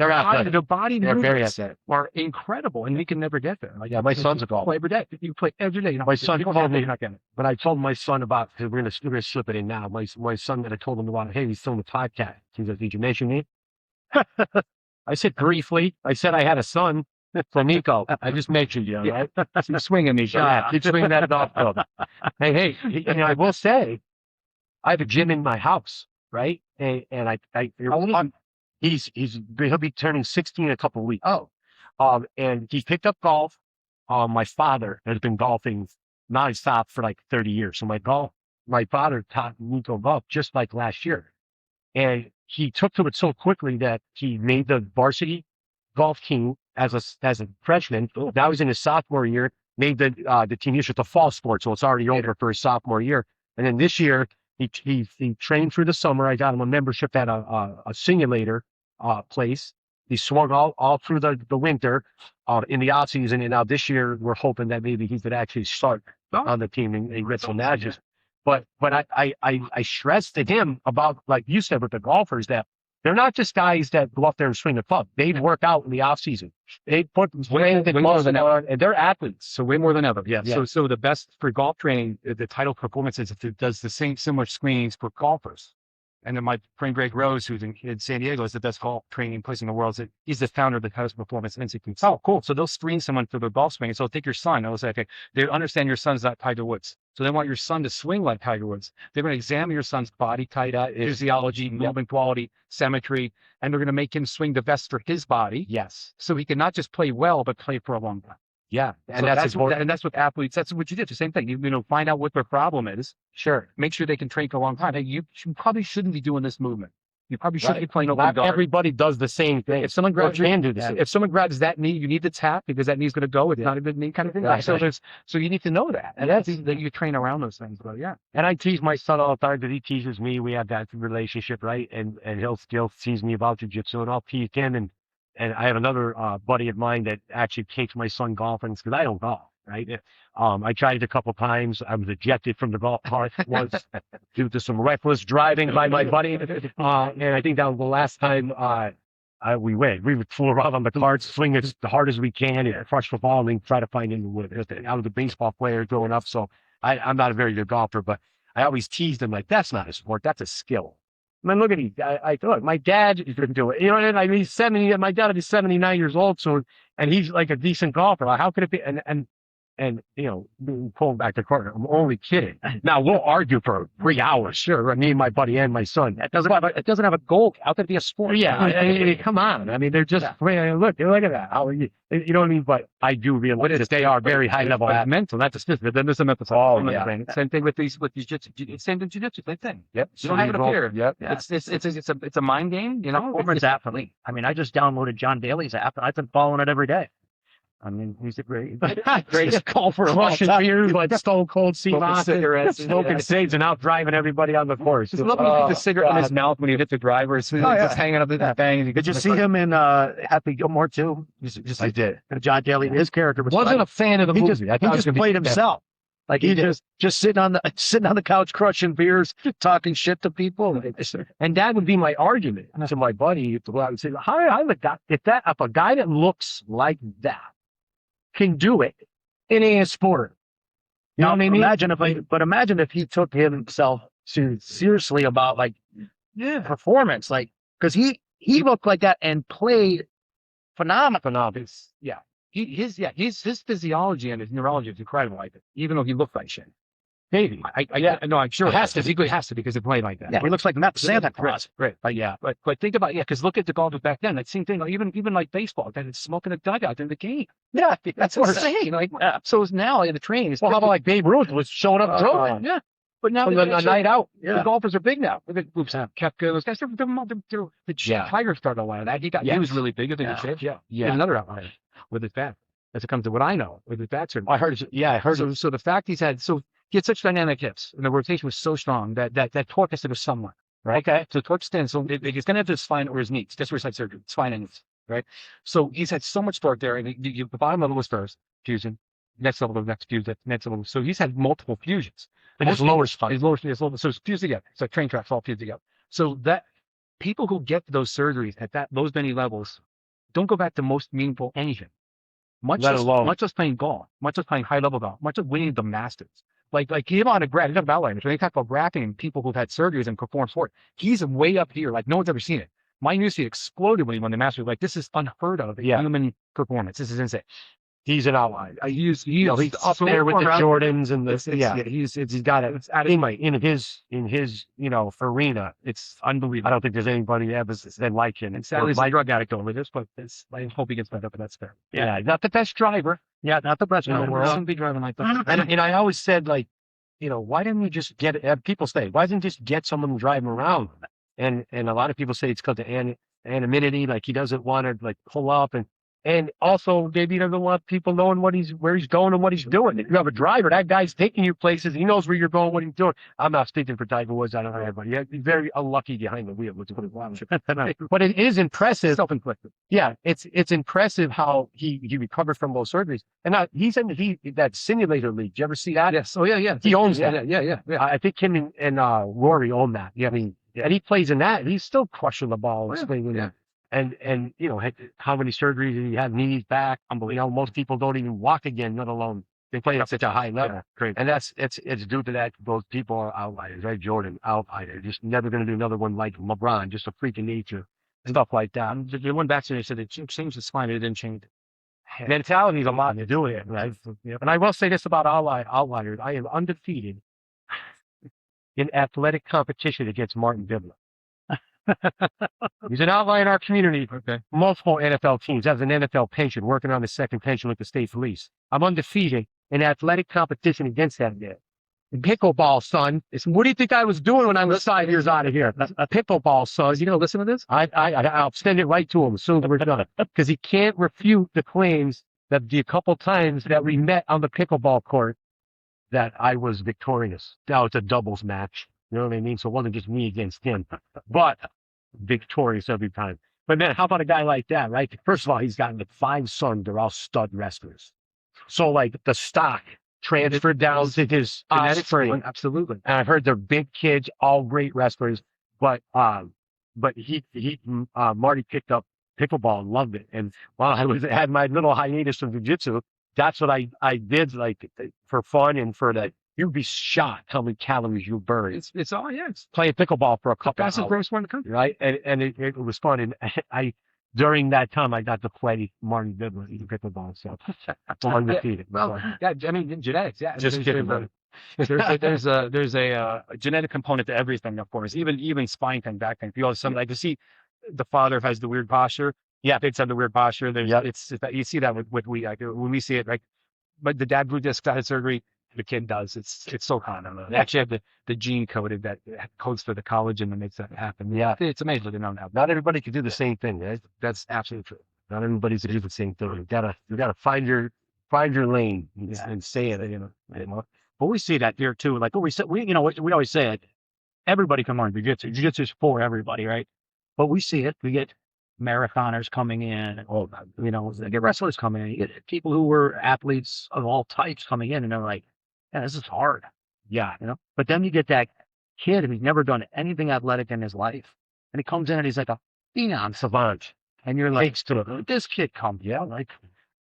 body movements are incredible, and we can never get there. Like, my son's a golfer. Every day. You play every day. My son told me, but I told my son about, we're going to slip it in now. My son, that I told him about, hey, he's filming a podcast. He said, did you mention me? I said briefly. I said I had a son. From Nico, I just mentioned you, right? Keep swinging me, keep swinging that golf club. Hey, I will say, I have a gym in my house, right? And he'll be turning 16 in a couple of weeks. And he picked up golf. My father has been golfing nonstop for like 30 years. So my father taught Nico golf just like last year, and he took to it so quickly that he made the varsity golf team as a freshman. Now he's in his sophomore year, made the team. It's just a fall sport, so it's already over for his sophomore year. And then this year he trained through the summer. I got him a membership at a simulator place. He swung all through the winter in the off season, and now this year we're hoping that maybe he could actually start on the team and get some matches. But I stressed to him about, like you said with the golfers, that they're not just guys that go up there and swing the club. They work out in the off season. They put way more than ever, and they're athletes. So way more than ever. Yeah. So the best for golf training, the title performance is if it does the similar screenings for golfers. And then my friend Greg Rose, who's in San Diego, is the best golf training place in the world. He's the founder of the House Performance Institute. Oh, cool. So they'll screen someone for their golf swing. So take your son. They'll say, okay, they understand your son's not Tiger Woods. So they want your son to swing like Tiger Woods. They're going to examine your son's body type, physiology, movement quality, symmetry, and they're going to make him swing the best for his body. Yes. So he can not just play well, but play for a long time. Yeah. And so that's what athletes, that's what you did. The same thing. You find out what their problem is. Sure. Make sure they can train for a long time. Hey, you probably shouldn't be doing this movement. You probably shouldn't be playing Not everybody does the same thing. If someone grabs that knee, you need to tap because that knee's going to go. It's not a good knee kind of thing. Right. So you need to know that. And that's that you train around those things. But yeah. And I tease my son all the time because he teases me. We have that relationship, right? And he'll still tease me about jiu-jitsu, and I'll tease him. And I have another buddy of mine that actually takes my son golfing because I don't golf, right? I tried it a couple times. I was ejected from the golf cart once due to some reckless driving by my buddy. And I think that was the last time we went. We would fool around on the carts, swing as hard as we can, and crush the ball, and then try to find in the wood. I was a baseball player growing up, so I'm not a very good golfer, but I always teased him like, that's not a sport, that's a skill. I mean, look at him. I thought my dad could do it. You know what I mean? He's 70. My dad is 79 years old soon, and he's like a decent golfer. Like, how could it be? And you know, pulling back the corner. I'm only kidding. Now we'll argue for 3 hours, sure. Me and my buddy and my son. It doesn't have a goal. How could it be a sport? Yeah, I mean, come on. I mean, they're just look at that. How are you? You know what I mean? But I do realize that they are very high level. Mental, not just physical. Then there's a mental side. Oh, yeah. Same thing with jiu-jitsu. Same thing jiu-jitsu. Same thing. Yep. You don't have to appear. Yep. Yeah. It's a mind game. You know. Performance athlete. I mean, I just downloaded John Daly's app, and I've been following it every day. I mean, he's a greatest golfer of all Russian time. beers, like Stone Cold Steve Austin, cigarettes, smoking cigs, and out driving everybody on the course. Just love when you put the cigarette in his mouth when you hit the driver. It's just hanging up in that bang. Did you see him in Happy Gilmore too? I did. John Daly, his character Wasn't a fan of the movie. He just played himself. Like he just sitting on the couch, crushing beers, talking shit to people. And that would be my argument to my buddy to go out and say, I'm a guy. If a guy that looks like that can do it, it ain't a sport. You know what I mean? Imagine if he took himself seriously about like performance, like because he looked like that and played phenomenal. Yeah. His physiology and his neurology is incredible. I think, even though he looked like shit. Maybe. No, I'm sure It has to. He has to because he played like that. Yeah, he looks like Santa Claus. Right. But think about because look at the golfers back then. That same thing. Even like baseball, that it's smoking a dugout in the game. Yeah, that's what I'm saying. Like so now in the training. Well, how about like Babe Ruth was showing up drunk? Yeah. But now a night out. The golfers are big now. Look at Koepka. Those guys. The Tiger started a lot of that. He was really big. I think in shape. Yeah. Another outlier with his bat. As it comes to what I know with his bats. I heard. So the fact he had such dynamic hips and the rotation was so strong that torque has to go somewhere. Right. Okay. So torque stands. So he's going to have his spine or his knees. That's where he's had surgery. Spine and knees. Right. So he's had so much torque there. And the bottom level was first fusion. Next level, next fusion. Next level. So he's had multiple fusions. And his lower spine. His lower. So it's fused together. It's like train tracks all fused together. So that people who get those surgeries at those many levels don't go back to most meaningful anything. Much less playing golf, much less playing high level golf, much less winning the Masters. Like him on a graph, he's not about outliners. When they talk about graphing people who've had surgeries and perform sport, he's way up here. Like no one's ever seen it. My newsfeed exploded when he won the Masters. Like this is unheard of in human performance. This is insane. He's an outlier. He's up there with the Jordans and he's got it. In his arena. It's unbelievable. I don't think there's anybody else like him. And sadly, he's a drug addict over this, but I hope he gets better. But that's fair. Yeah, not the best driver. Yeah, not the best in the world. Shouldn't be driving like that. And I always said like, why didn't we just people say, why didn't just get someone driving around? And a lot of people say it's because of anonymity. Like he doesn't want to like pull up and also, maybe he doesn't want people knowing where he's going and what he's doing. If you have a driver, that guy's taking you places. He knows where you're going, what he's doing. I'm not speaking for Tiger Woods. I don't know everybody. He's very unlucky behind the wheel. But it is impressive. Self-inflicted. Yeah, it's impressive how he recovered from those surgeries. And he's in that simulator league. Did you ever see that? Yes. Oh yeah. He owns that. Yeah. I think him and Rory own that. Yeah, I mean, and he plays in that. He's still crushing the ball and swinging. Yeah. And how many surgeries did he have? Knees, back. Unbelievable. Most people don't even walk again, let alone they play at such a high level. Yeah, great. And it's due to that. Those people are outliers, right? Jordan, outlier. Just never going to do another one like LeBron. Just a freak of nature. Stuff like that. The one back to they said it changed the spine. It didn't change it. Mentality is a lot to do with it, right? Yep. And I will say this about outliers. I am undefeated in athletic competition against Martin Bibler. He's an outlier in our community. Okay. Multiple NFL teams. Has an NFL pension, working on his second pension with the state police. I'm undefeated in athletic competition against that guy. Pickleball, son. What do you think I was doing when I was 5 years out of here? A pickleball, son. Is he going to listen to this? I'll send it right to him as soon as we're done. Because he can't refute the claims that the couple times that we met on the pickleball court that I was victorious. Now it's a doubles match. You know what I mean? So it wasn't just me against him, but victorious every time. But man, how about a guy like that, right? First of all, he's got like 5 sons. They're all stud wrestlers. So like the stock transferred down to his Genetics, offspring. absolutely. And I've heard they're big kids, all great wrestlers. But Marty picked up pickleball and loved it. And while I had my little hiatus from jiu-jitsu, that's what I did like for fun and for that. You'd be shocked how many calories you burn. It's all, yeah. It's Playing pickleball for a couple fastest hours, pro sport in the country. right? And it was fun. And during that time, I got to play Marty Bidler in pickleball. So I'm undefeated. Well, yeah, I mean, genetics, yeah. Just kidding. There's a genetic component to everything, of course. Even spine pain, back pain. You also like to see the father has the weird posture. Yeah, kids have the weird posture. It's you see that with we when we see it, like, but the dad blew discs out of surgery. The kid does. It's so common. They actually have the gene coded that codes for the collagen that makes that happen. Yeah, it's amazing to know now. Not everybody can do the same thing, right? That's absolutely true. Not everybody's to do the same thing. You gotta find your lane and say it. You know. But we see that here too. Like we always say it. Everybody can learn jiu-jitsu. Jiu-jitsu is for everybody, right? But we see it. We get marathoners coming in, and they get wrestlers coming in. You get people who were athletes of all types coming in, and they're like, "Yeah, this is hard." Yeah, But then you get that kid who's never done anything athletic in his life, and he comes in and he's like a phenom savant, and you're like, "Where'd this kid come?" Yeah, like,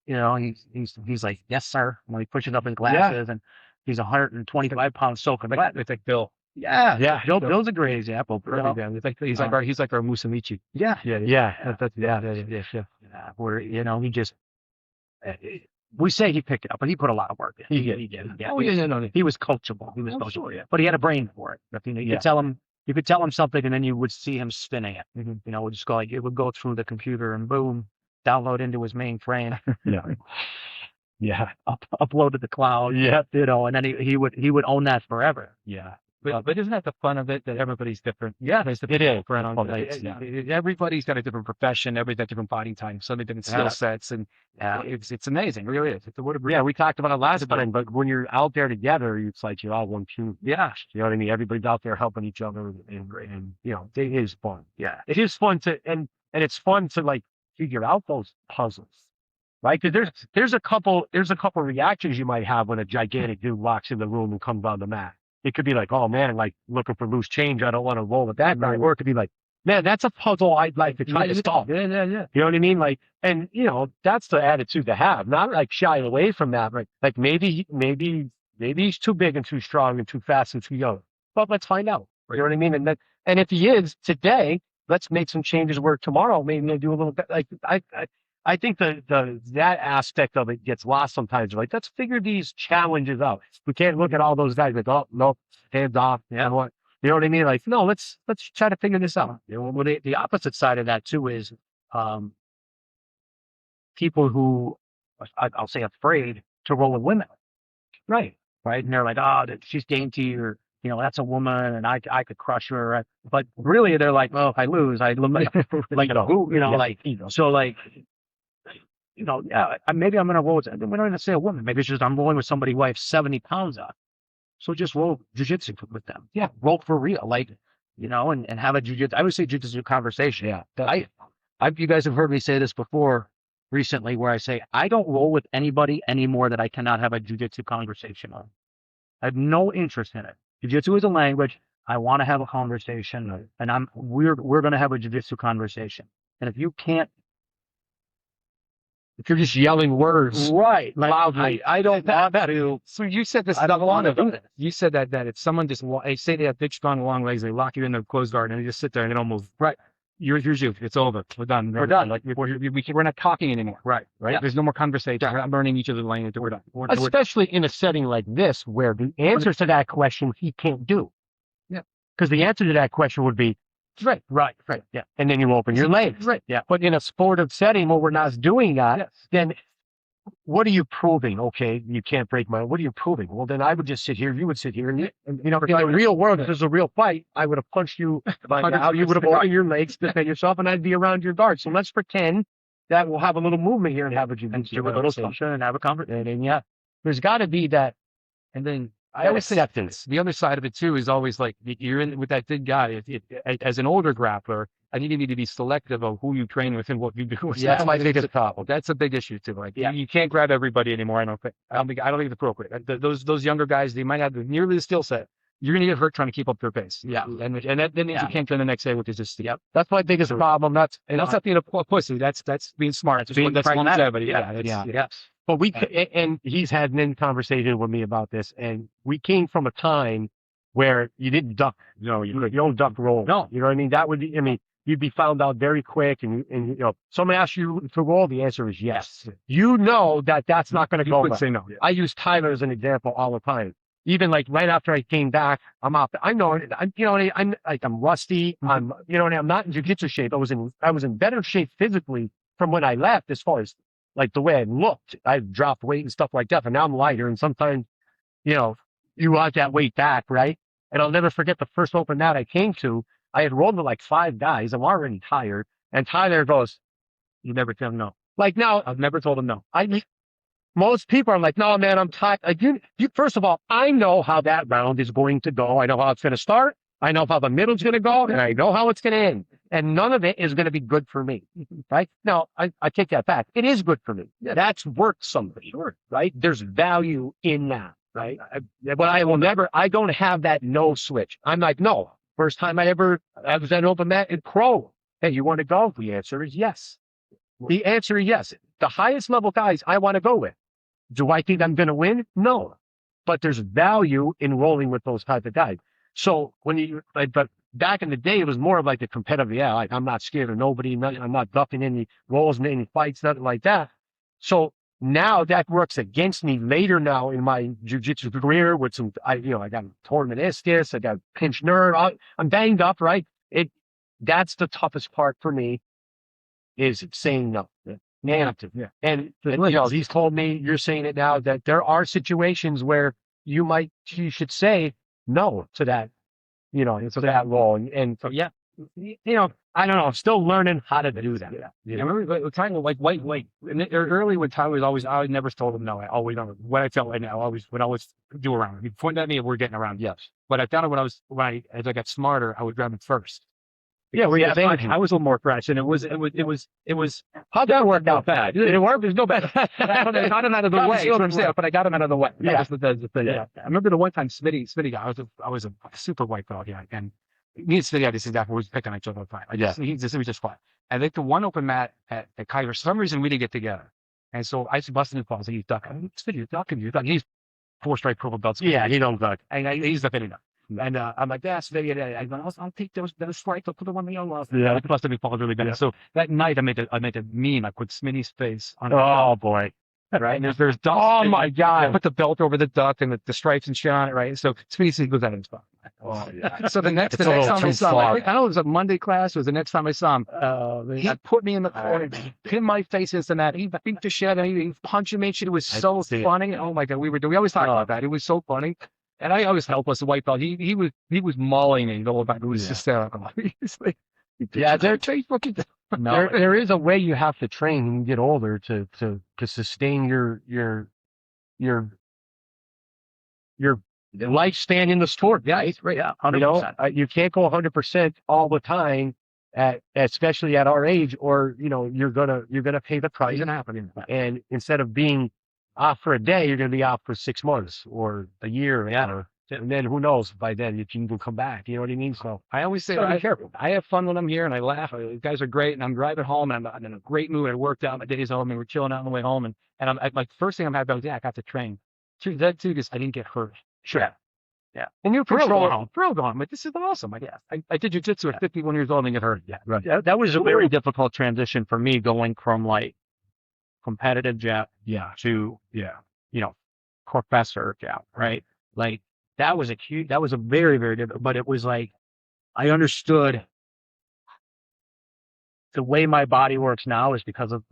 he's like, "Yes, sir." When he pushes up his glasses, and he's 125 pounds soaking wet. It's like Bill. Yeah. Bill's a great example. It's like he's like our Musamichi. Yeah. Yeah. Where he just we say he picked it up, but he put a lot of work in. He did. Yeah. Oh yeah, no. He was coachable. Sure, yeah. But he had a brain for it. You could tell him something, and then you would see him spinning it. Mm-hmm. It would just go like it would go through the computer and boom, download into his mainframe. Yeah. Upload to the cloud. Yeah. And then he would own that forever. Yeah. But isn't that the fun of it, that everybody's different? Yeah, it is. Everybody's got a different profession. Everybody's got different body types, so many different skill sets, and it's amazing. It really is. It's a word of we talked about it last time, but when you're out there together, it's like you're all one team. Yeah, you know what I mean. Everybody's out there helping each other, and it is fun. Yeah, it is fun and it's fun to like figure out those puzzles. Right, because there's a couple reactions you might have when a gigantic dude walks in the room and comes on the mat. It could be like, oh man, like looking for loose change. I don't want to roll with that guy. Or it could be like, man, that's a puzzle I'd like to try to solve. Yeah. You know what I mean? Like, and that's the attitude to have. Not like shying away from that, right? Like maybe he's too big and too strong and too fast and too young. But let's find out. You know what I mean? And if he is today, let's make some changes where tomorrow maybe do a little bit. Like I think that aspect of it gets lost sometimes. Like, let's figure these challenges out. We can't look at all those guys like, oh no, hands off. Yeah, what? You know what I mean? Like, no, let's try to figure this out. Well, the opposite side of that too is people who I'll say afraid to roll with women. Right. And they're like, oh, she's dainty, or that's a woman, and I could crush her. But really, they're like, well, if I lose, I so like. Maybe I'm going to roll with, we don't even say a woman. Maybe it's just I'm rolling with somebody who I have 70 pounds on. So just roll jiu-jitsu with them. Yeah, roll for real. And have a jiu-jitsu. I would say jiu-jitsu conversation. Yeah. You guys have heard me say this before recently, where I say, I don't roll with anybody anymore that I cannot have a jiu-jitsu conversation on. I have no interest in it. Jiu-jitsu is a language. I want to have a conversation, and we're going to have a jiu-jitsu conversation. And if you're just yelling words, right, loudly, I don't want to. So you said this. I don't want to do this. You said that if someone just say they have big, strong, long legs, they lock you in the closed guard, and you just sit there and they don't move. Right. Here's you. It's over. We're done. We're done. Like we're not talking anymore. Right. Yeah. There's no more conversation. We're not learning each other's language. We're done. Especially in a setting like this, where the answers to that question he can't do. Yeah. Because the answer to that question would be, right. Yeah. And then you open your legs. Right. Yeah. But in a sportive setting where we're not doing that, then what are you proving? Okay, you can't break my. What are you proving? Well, then I would just sit here. You would sit here, and in the real world, if there's a real fight, I would have punched you by now. You would have opened your legs to defend yourself, and I'd be around your guard. So let's pretend that we'll have a little movement here and have a little discussion and have a conversation. And there's got to be that. And then I always say the other side of it too is always like you're in with that big guy. As an older grappler, I think you need to be selective of who you train with and what you do. Yeah, that's my biggest problem. That's a big issue too. Like, Yeah. you can't grab everybody anymore. I don't think it's appropriate. Those younger guys, they might have nearly the skill set. You're going to get hurt trying to keep up their pace. Yeah. And that means you can't train the next day, which is just, That's my biggest problem. That's not being a pussy. That's being smart. That's being longevity. Yeah. But and he's had an conversation with me about this, and we came from a time where you didn't duck, you don't duck roll. No. You know what I mean? That would be, you'd be found out very quick, and someone asks you to roll, the answer is yes. You know that's not going to go. You could say no. I use Tyler as an example all the time. Even like right after I came back, I'm out. I know, I'm rusty. I'm not in jiu-jitsu shape. I was in better shape physically from when I left, as far as like the way I looked. I dropped weight and stuff like that, but now I'm lighter. And sometimes, you want that weight back, right? And I'll never forget the first open mat I came to. I had rolled with like 5 guys. I'm already tired. And Tyler goes, "You never tell him no." Like, now, I've never told him no. most people are like, "No, man, I'm tired." Like, first of all, I know how that round is going to go. I know how it's going to start. I know how the middle's going to go, and I know how it's going to end. And none of it is going to be good for me, right? Now, I take that back. It is good for me. Yeah. That's worth something, right? There's value in that, right? But I don't have that no switch. I'm like, no. First time I was at an open mat in pro. Hey, you want to go? The answer is yes. The answer is yes. The highest level guys I want to go with. Do I think I'm going to win? No. But there's value in rolling with those type of guys. So but back in the day, it was more of like the competitive, like, I'm not scared of nobody. I'm not ducking any rolls in any fights, nothing like that. So now that works against me later now in my jiu-jitsu career with I got torn meniscus, I got pinched nerve. I'm banged up, right? That's the toughest part for me, is saying no. Yeah. And he's told me, you're saying it now, that there are situations where you should say no to that, to that role. And so, I don't know. I'm still learning how to do that. I remember the time like weight. Early when Tyler was I never told him no. I always know what I felt like now. Would always do around. He'd point at me and we're getting around. Yes. But I found out as I got smarter, I would grab him first. Yeah, I was a little more fresh, and it was. How'd that work out? Bad. It worked. There's no bad. I got him out of the way. But I got him out of the way. Yeah. That's the thing. Yeah. I remember the one time Smitty got. I was a super white belt, and me and Smitty had this exact. We was picking each other all the time. He was just fun. I think the one open mat at Kaiser, for some reason we didn't get together, and so I just busted his balls. He's ducking. Smitty, you're ducking. He's 4-strike purple belts. Yeah, he don't duck. And he's defending up. And I'm like, that's very. I'll take those strikes. I'll put them on the other. Yeah, I busted me balls really bad. Yeah. So that night I made a meme. I put Smitty's face on. Oh boy! Right, and there's ducks. Oh my god! I put the belt over the duck and the stripes and shit on it. Right, so Smitty goes out of his spot. Oh yeah. So the next time I saw him, I know it was a Monday class. It was the next time I saw him. He put me in the corner, pinned my face into that. He beat the shit, and he punched me. It was so funny. Oh my god, we always talk about that. It was so funny. And I always help us the white belt. He was mauling me the whole time. It was hysterical. There is a way you have to train when you get older to sustain your lifespan in the sport. Yeah, right. Yeah, 100%. You can't go 100% all the time, especially at our age, or you're gonna pay the price. And instead of being off for a day, you're going to be out for 6 months or a year. Yeah. And then who knows, by then you can come back. You know what I mean? So I always say, I have fun when I'm here and I laugh. You guys are great. And I'm driving home and I'm in a great mood. I worked out my days home and we're chilling out on the way home. And I'm like, first thing I'm happy about, I got to train. That too, because I didn't get hurt. Sure. Yeah. And you're thrilled going. Like, this is awesome. I did jiu-jitsu at 51 years old and get hurt. Yeah. Right. Yeah, that was a very difficult transition for me, going from like competitive jet to professor jet, right? Like that was a very, very different, but it was like I understood the way my body works now is because of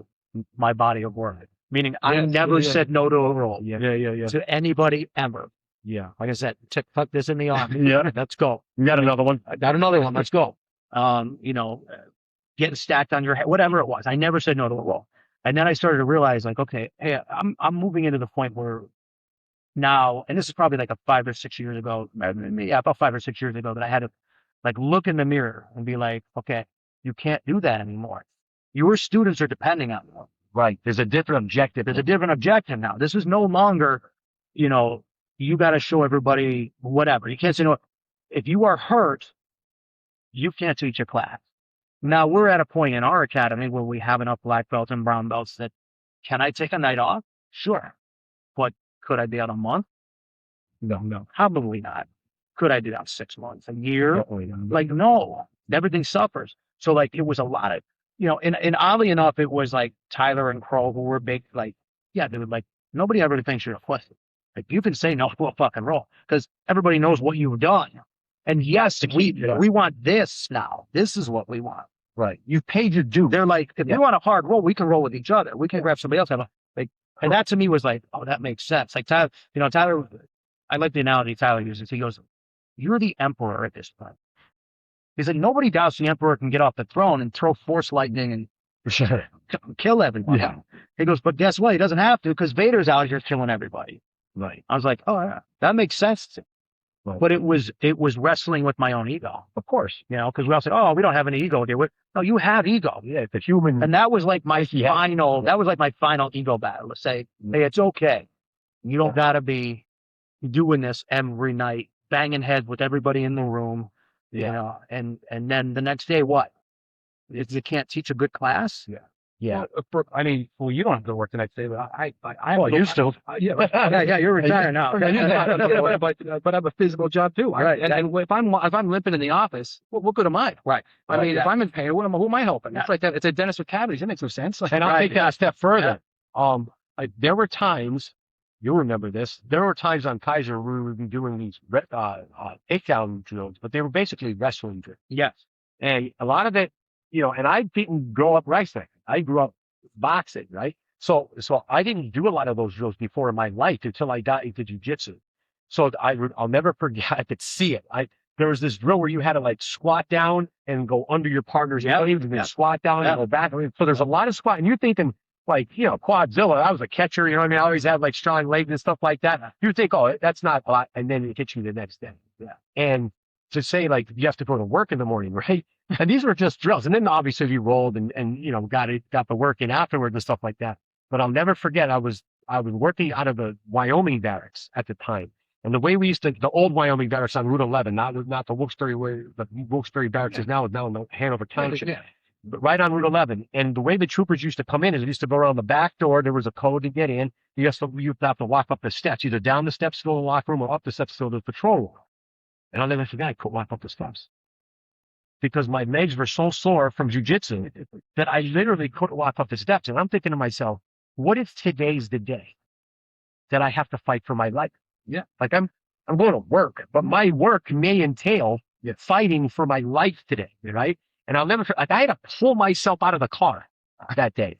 my body of work. Meaning I never said no to a role to anybody ever. Yeah. Like I said, tuck this in the arm. Yeah. Let's go. You got another one. I got another one. Let's go. Getting stacked on your head, whatever it was. I never said no to a role. And then I started to realize, like, okay, hey, I'm moving into the point where now, and this is probably like 5 or 6 years ago, about 5 or 6 years ago, that I had to like look in the mirror and be like, okay, You can't do that anymore. Your students are depending on you. Right. There's a different objective. There's a different objective now. This is no longer, you know, you got to show everybody whatever. You can't say, no, if you are hurt, you can't teach a class. Now we're at a point in our academy where we have enough black belts and brown belts that can I take a night off? Sure. But could I be out a month? No, probably not. Could I do that 6 months, a year? Like, no, everything suffers. So like, it was a lot of, you know, and oddly enough, it was like Tyler and Crow who were big, like, yeah, they would like, nobody ever thinks you're a pussy. Like you can say no, we'll fucking roll because everybody knows what you've done. And yes, we want this now. This is what we want. Right. You've paid your due. They're like, if you want a hard roll, we can roll with each other. We can grab somebody else. And that to me was like, oh, that makes sense. Like Tyler, you know, Tyler, I like the analogy Tyler uses. He goes, you're the emperor at this point. He said, nobody doubts the emperor can get off the throne and throw force lightning and kill everybody. Yeah. He goes, but guess what? He doesn't have to because Vader's out here killing everybody. Right. I was like, oh, yeah, that makes sense. Right. But it was wrestling with my own ego. Of course. You know, because we all say, oh, we don't have any ego here. No, you have ego. Yeah, it's a human. And that was like my final ego battle to say, hey, it's okay. You don't got to be doing this every night, banging heads with everybody in the room, you know, and then the next day, what? You can't teach a good class? Yeah. Yeah. Well, I mean, well, you don't have to work the next day, but I used to. Yeah, you're retired now. but I have a physical job too. Right. And if I'm limping in the office, what good am I? Right. I mean, if I'm in pain, who am I helping? It's like that. It's a dentist with cavities. That makes no sense. And I'll take that a step further. There were times, you'll remember this, there were times on Kaiser where we would be doing these takedown drills, but they were basically wrestling drills. Yes. And a lot of it, you know, and I didn't grow up wrestling. I grew up boxing, right? So I didn't do a lot of those drills before in my life until I got into jiu-jitsu. So I'll never forget, I could see it. There was this drill where you had to like squat down and go under your partner's elbows and then squat down and go back. So there's a lot of squat, and you're thinking like, you know, Quadzilla, I was a catcher, you know what I mean? I always had like strong legs and stuff like that. You think, oh, that's not a lot. And then it hits you the next day. Yeah. And to say like, you have to go to work in the morning, right? And these were just drills. And then obviously you rolled and you know, got the work in afterwards and stuff like that. But I'll never forget, I was working out of the Wyoming barracks at the time. And the way we used to, the old Wyoming barracks on Route 11, not the Wilkes-Barre way, the Wilkes-Barre barracks is now in the Hanover Township. Yeah. But right on Route 11. And the way the troopers used to come in is they used to go around the back door. There was a code to get in. You have to walk up the steps, either down the steps to the locker room or up the steps to the patrol room. And I'll never forget, I couldn't walk up the steps because my legs were so sore from jiu-jitsu that I literally couldn't walk up the steps. And I'm thinking to myself, what if today's the day that I have to fight for my life? Yeah. Like I'm going to work, but my work may entail fighting for my life today, right? And I'll never, like I had to pull myself out of the car that day.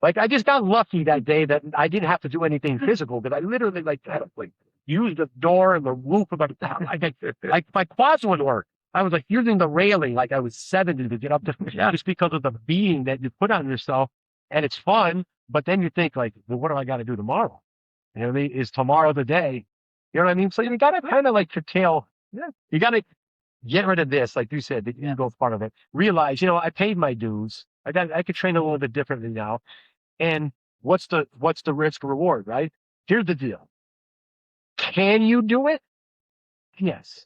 Like I just got lucky that day that I didn't have to do anything physical, but I literally had to use the door and the roof of like my quads wouldn't work. I was like using the railing like I was 70 to get up to just because of the beating that you put on yourself. And it's fun, but then you think like, well, what do I got to do tomorrow? You know what I mean? Is tomorrow the day? You know what I mean? So you got to kind of like curtail. Yeah. You got to get rid of this, like you said, the ego part of it. Realize, you know, I paid my dues. I could train a little bit differently now. And what's the risk reward, right? Here's the deal. Can you do it? Yes.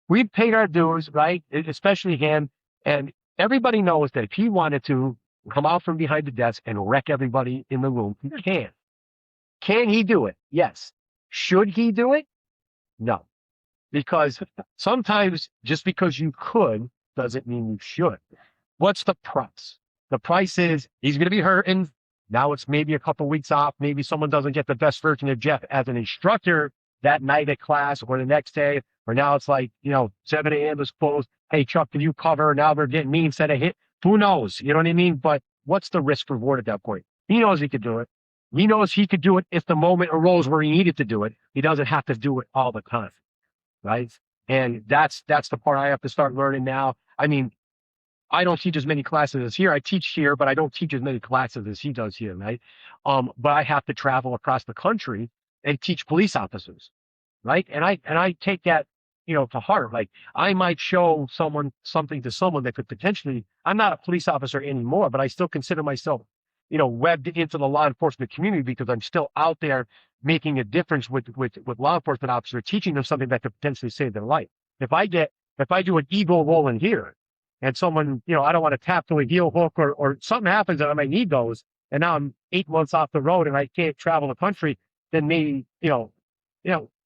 We've paid our dues, right? Especially him. And everybody knows that if he wanted to come out from behind the desk and wreck everybody in the room, he can. Can he do it? Yes. Should he do it? No. Because sometimes just because you could doesn't mean you should. What's the price? The price is he's going to be hurting. Now it's maybe a couple weeks off. Maybe someone doesn't get the best version of Jeff as an instructor that night at class or the next day. Or now it's like, you know, 7 a.m. is closed. Hey, Chuck, can you cover? Now they're getting me instead of hit. Who knows? You know what I mean? But what's the risk reward at that point? He knows he could do it. He knows he could do it if the moment arose where he needed to do it. He doesn't have to do it all the time. Right? And that's the part I have to start learning now. I mean, I don't teach as many classes as here. I teach here, but I don't teach as many classes as he does here, right? But I have to travel across the country and teach police officers, right? And I take that to heart. Like I might show something to someone that could potentially, I'm not a police officer anymore, but I still consider myself, webbed into the law enforcement community because I'm still out there making a difference with law enforcement officers, teaching them something that could potentially save their life. If I do an ego roll in here and someone, I don't want to tap to a heel hook or something happens and I might need those, and now I'm 8 months off the road and I can't travel the country, then maybe,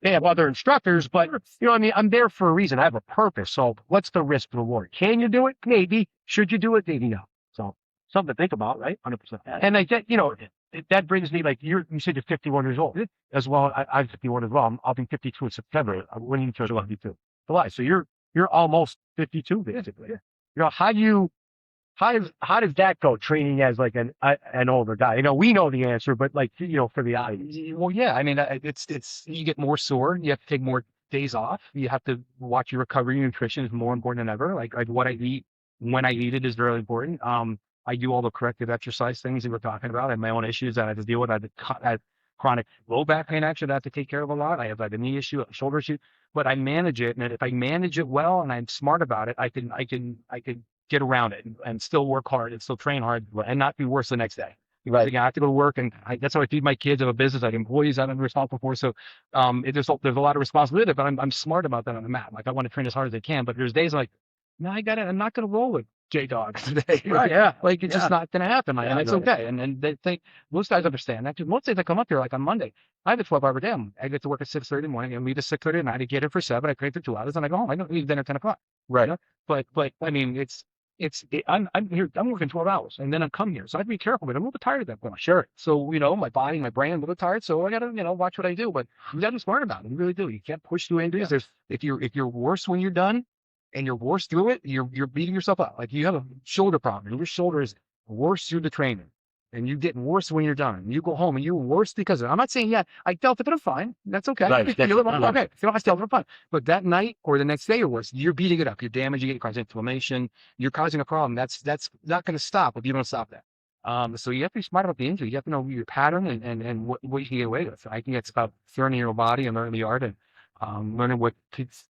they have other instructors, but I'm there for a reason. I have a purpose. So what's the risk reward? Can you do it? Maybe. Should you do it? Maybe no. So something to think about, right? 100%. And I get, that brings me like you said you're 51 years old as well. I'm 51 as well. I'll be 52 in September. When you turn 52, July. So you're almost 52 basically. Yeah. How does that go? Training as like an older guy. We know the answer, but like for the audience. Well, yeah. I mean, it's you get more sore. You have to take more days off. You have to watch your recovery. Nutrition is more important than ever. Like what I eat, when I eat it is very important. I do all the corrective exercise things that we're talking about. I have my own issues that I have to deal with. I have chronic low back pain actually that I have to take care of a lot. I have like a knee issue, a shoulder issue, but I manage it. And if I manage it well and I'm smart about it, I can get around it and still work hard and still train hard and not be worse the next day. Right. I have to go to work and that's how I feed my kids. I have a business, I have employees I'm responsible for. So there's a lot of responsibility, but I'm smart about that on the mat. Like I want to train as hard as I can, but there's days like, no, I'm not going to roll with J-Dogs today. Right. Yeah. Like it's just not going to happen. And it's okay. And they think most guys understand that. Most days I come up here, like on Monday, I have a 12-hour day. I get to work at 6:30 in the morning and leave at 6:30 at night. I get it for 7. I create for 2 hours and I go home. I don't leave dinner at 10 o'clock. Right. But I mean, I'm here, I'm working 12 hours and then I come here. So I have to be careful, but I'm a little bit tired at that point. Sure. So, my body, my brain, a little tired. So I got to, watch what I do, but you got to be smart about it. You really do. You can't push through injuries. If you're worse when you're done and you're worse through it, you're beating yourself up. Like you have a shoulder problem and your shoulder is worse through the training and you get worse when you're done. You go home and you're worse because of it. I'm not saying, I dealt with it, I'm fine. That's okay. Right. Okay. If you don't have to dealt with it, I'm fine. But that night or the next day you're worse, you're beating it up. You're damaging it, you're causing inflammation, you're causing a problem. That's not going to stop if you don't stop that. So you have to be smart about the injury. You have to know your pattern and what you can get away with. I think it's about learning your body and learning the art and learning what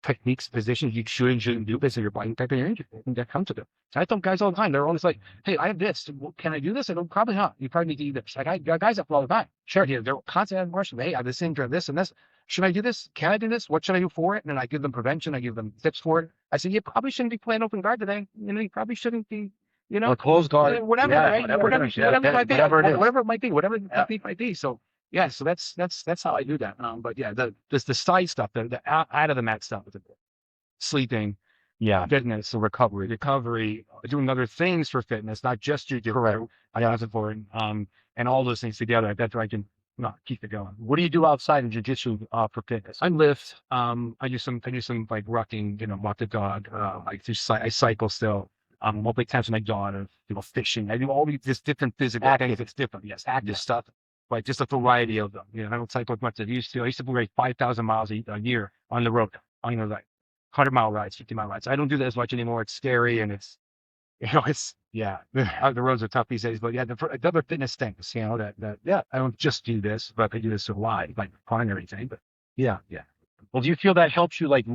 techniques, positions you should and shouldn't do based on your body type and your injury. I think that comes to it. So I tell guys all the time, they're always like, hey, I have this. Can I do this? I go, probably not. You probably need to do this. Like I got guys that all the time. Sure. They're constantly asking questions. Hey, I have this injury, this and this. Should I do this? Can I do this? What should I do for it? And then I give them prevention. I give them tips for it. I say, you probably shouldn't be playing open guard today. You probably shouldn't be, or closed guard. Whatever, right? Whatever it might be, whatever the technique might be. So yeah, so that's how I do that. But yeah, the side stuff, the out of the mat stuff is a bit. Sleeping, fitness, so recovery, doing other things for fitness, not just jiu-jitsu. I ask for it, and all those things together. That's where I can keep it going. What do you do outside of jiu-jitsu for fitness? I lift. I do some like rucking, walk the dog. I cycle still. Multiple times with my daughter, fishing. I do all these different physical activities. It's different, active stuff. But just a variety of them. I don't cycle as much as I used to. I used to do like 5,000 miles a year on the road. Like 100-mile rides, 50-mile rides. I don't do that as much anymore. It's scary and it's the roads are tough these days. But the other fitness things, I don't just do this, but I do this a lot, like fun and everything. But yeah. Well, do you feel that helps you like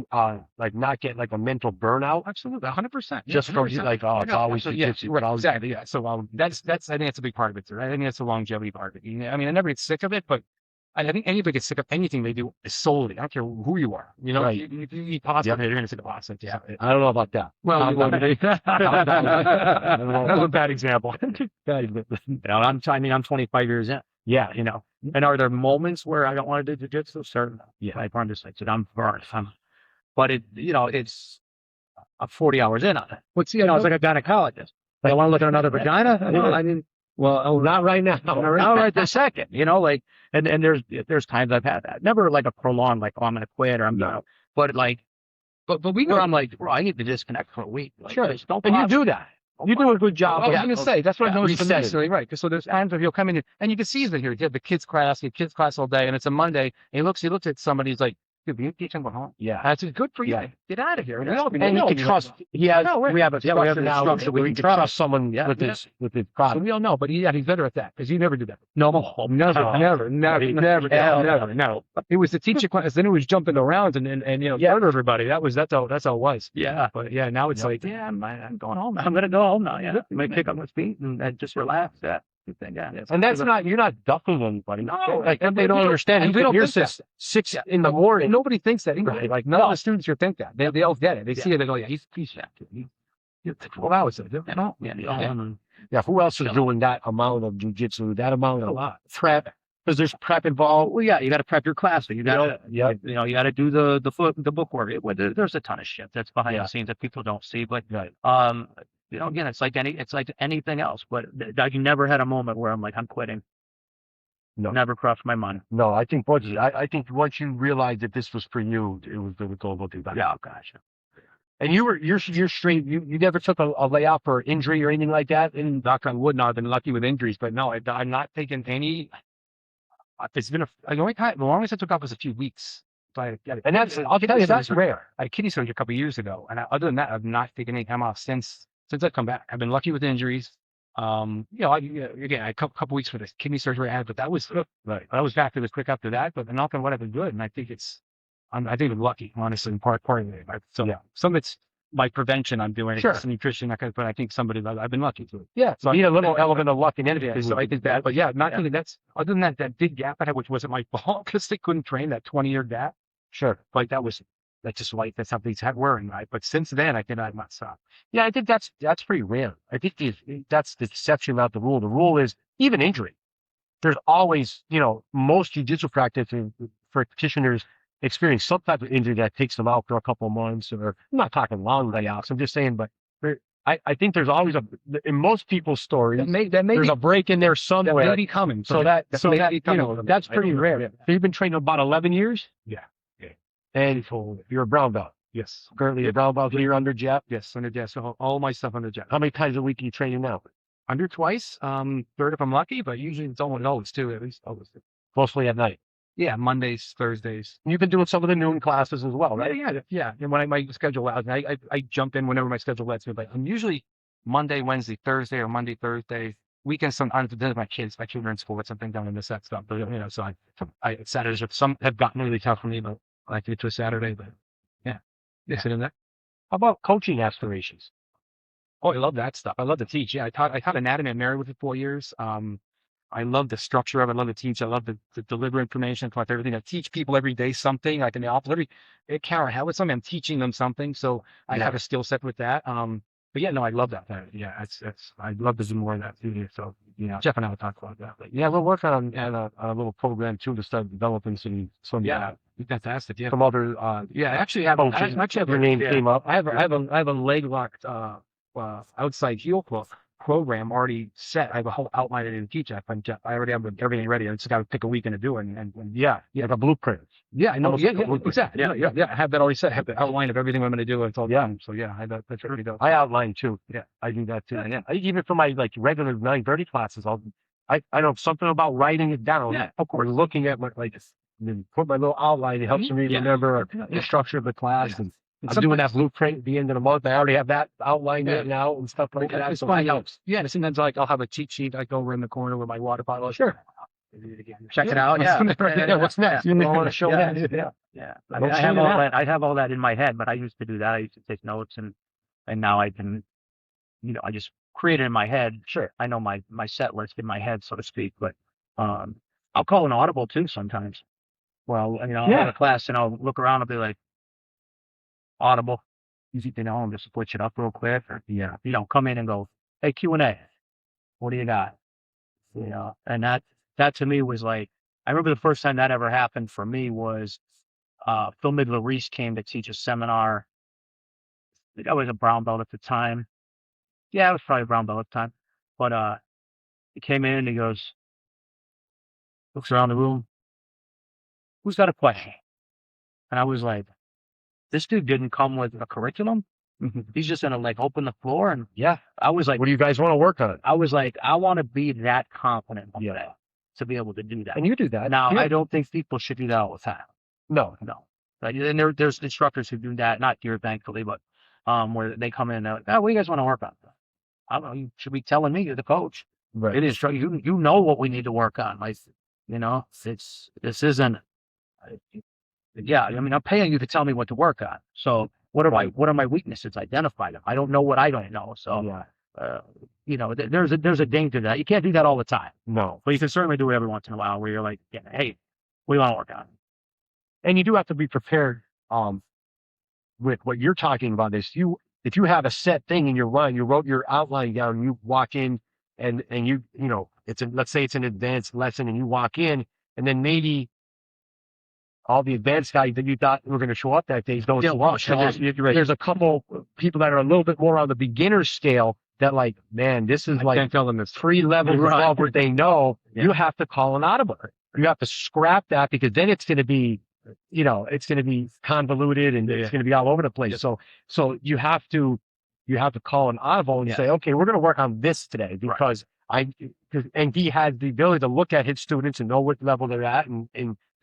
not get like a mental burnout? Absolutely, 100%. Just from it's always jiu-jitsu. Right, exactly. Yeah. So that's I think that's a big part of it too. Right? I think that's the longevity part of it. I mean, I never get sick of it, but I think anybody gets sick of anything they do solely. I don't care who you are. Right. If you eat pasta, you're going to sick of pasta. Yeah. I don't know about that. Well, that's a bad example. I'm 25 years in. Yeah, and are there moments where I don't want to do jiu-jitsu? Certainly. Yeah, I'm just like, I'm burnt. But it's 40 hours in on it. It's like a gynecologist. Like, I want to look at another vagina. Not right now. Not right this second. And there's times I've had that. Never like a prolonged, like, I'm going to quit or I'm going to. But we know. I'm like, bro, I need to disconnect for a week. Like, sure. And you do that. You do a good job. I was going to say, that's what I noticed necessarily, right? Because so there's times where he'll come in and you can see he's here. You have the kids class all day, and it's a Monday. And he looks at somebody, he's like, Dude, you teach him home. Yeah. That's good for you. Yeah. Get out of here. And you can trust. He has. No, We have a Yeah, we have structure the now structure where we you can can trust trust. someone Yeah. with his So product. we all know, but he's better at that because you never do that. No, Never. No. It was to teach a class. Then it was jumping around and murder everybody. That's how it was. Yeah. But yeah, now it's like, yeah, I'm going home. I'm gonna go home now. Yeah, I'm gonna kick up my feet and just relax. Yeah, good thing. Yeah, And that's not, you're not ducking anybody. No, Like, they don't understand. and we don't Here's think this 6 in the morning. Nobody thinks that either. Right. Like none of the students here think that. They all get it. They see it. They go, yeah, he's that kid. He's 12 hours of it. Yeah. Who else is doing that amount of jujitsu, that amount A of lot. prep? Because there's prep involved. Well, yeah, you got to prep your class. So you got to, Yeah. you got to do the book work. There's a ton of shit that's behind the scenes that people don't see. But Right. again, it's like anything else. But I never had a moment where I'm like, I'm quitting. No. Never crossed my mind. No, I think once you realized that this was for you, it was going to go do that. Yeah, oh, gosh. And you're straight. You never took a layoff for injury or anything like that. And knock on wood, now I've been lucky with injuries, but no, I'm not taking any. It's been the longest I took off was a few weeks. So And I'll tell you, that's rare. I had kidney surgery a couple of years ago, and other than that, I've not taken any time off since I've come back. I've been lucky with injuries. Again, a couple weeks for the kidney surgery I had, but that was right. I was back really quick after that. But knock on wood, I've been good, and I think I think I'm lucky, honestly, in part of it. So some of it's by prevention I'm doing. Sure. It's nutrition, but I think I've been lucky to it. Yeah. So So you need a little element of luck in anything. So I think that, but really that's, other than that big gap I had, which wasn't my fault because they couldn't train, that 20-year gap. Sure. Like that's just life. That's how things had wearing, right? But since then, I think I've not stopped. Yeah, I think that's pretty rare. I think that's the exception, not the rule. The rule is even injury. There's always, most jiu-jitsu practitioners experience some type of injury that takes them out for a couple of months, or I'm not talking long layoffs. I'm just saying, but I think there's always in most people's stories, there's a break in there somewhere. That may be coming. So that's pretty rare. Yeah. So you've been training about 11 years? Yeah. And you're a brown belt. Yes. Currently a brown belt here under Jeff. Yes, under Jeff. So all my stuff under Jeff. How many times a week are you training now? Under twice, third if I'm lucky, but usually it's always two, at least always two. Mostly at night. Yeah, Mondays, Thursdays. You've been doing some of the noon classes as well, right? Yeah. And when my schedule allows me, I jump in whenever my schedule lets me. But I'm usually Monday, Wednesday, Thursday, or Monday, Thursday. Weekends, sometimes with my kids. My children are in school with something down in the set stuff. But so I Saturdays some have gotten really tough for me, but I like to get to a Saturday. But sit in there. How about coaching aspirations? Oh, I love that stuff. I love to teach. Yeah, I taught anatomy at Marywood for 4 years. I love the structure of it. I love to teach. I love to deliver information, collect everything. I teach people every day something. Like in the office, it can't help with something. I'm teaching them something. So I have a skill set with that. But yeah, no, I love that. Yeah, I'd love to do more of that too. So Jeff and I will talk about that. But yeah, we're working on a little program too to start developing some fantastic. Yeah, some other I actually have your name came up. I have a leg locked outside heel program already set. I have a whole outline and teach. I already have everything ready. I just got to pick a weekend to do it. And like a blueprint. Yeah, I know. Yeah, exactly. Yeah. I have that already set. I have the outline of everything I'm going to do. It's all done. So that's pretty dope. I outline too. Yeah, I do that too. Yeah. Even for my regular 9:30 classes, I know something about writing it down. Yeah, of course. Or looking at put my little outline. It helps me remember the structure of the class. And I'm doing that blueprint at the end of the month. I already have that outlined written out and stuff like that. So it helps. Yeah, and sometimes I'll have a cheat sheet like over in the corner with my water bottle. Sure. Check it out. Yeah. What's next? You want to show that? Yeah. I have all that in my head, but I used to do that. I used to take notes and now I can, I just create it in my head. Sure. I know my set list in my head, so to speak, but I'll call an audible too sometimes. Well, I'll have a class and I'll look around and be like, audible, and just switch it up real quick. Or, come in and go, hey, Q&A, what do you got? And that to me was like, I remember the first time that ever happened for me was Phil Midler-Reese came to teach a seminar. I think I was a brown belt at the time. Yeah, I was probably a brown belt at the time. But he came in and he goes, looks around the room, who's got a question? And I was like, this dude didn't come with a curriculum. He's just gonna open the floor and I was like, what do you guys want to work on? I was like, I want to be that confident to be able to do that. And you do that. Now, I don't think people should do that all the time. No. Right? And there's instructors who do that, not here, thankfully, but where they come in and they're like, oh, what do you guys want to work on? I don't know. You should be telling me, you're the coach. Right. It is you know what we need to work on. Like, this isn't. Yeah, I mean, I'm paying you to tell me what to work on. So what are my weaknesses? Identify them. I don't know what I don't know. So there's a danger to that. You can't do that all the time. No. But you can certainly do it every once in a while where you're like, hey, what do you want to work on? And you do have to be prepared with what you're talking about. If you have a set thing in your run, you wrote your outline down, you walk in and let's say it's an advanced lesson and you walk in and then maybe all the advanced guys that you thought were going to show up that day don't show up. There's a couple people that are a little bit more on the beginner scale that like, man, this is like 3 levels above what they know. Yeah. You have to call an audible. You have to scrap that because then it's going to be, it's going to be convoluted and it's going to be all over the place. Yeah. So you have to call an audible and say, okay, we're going to work on this today because and he has the ability to look at his students and know what level they're at and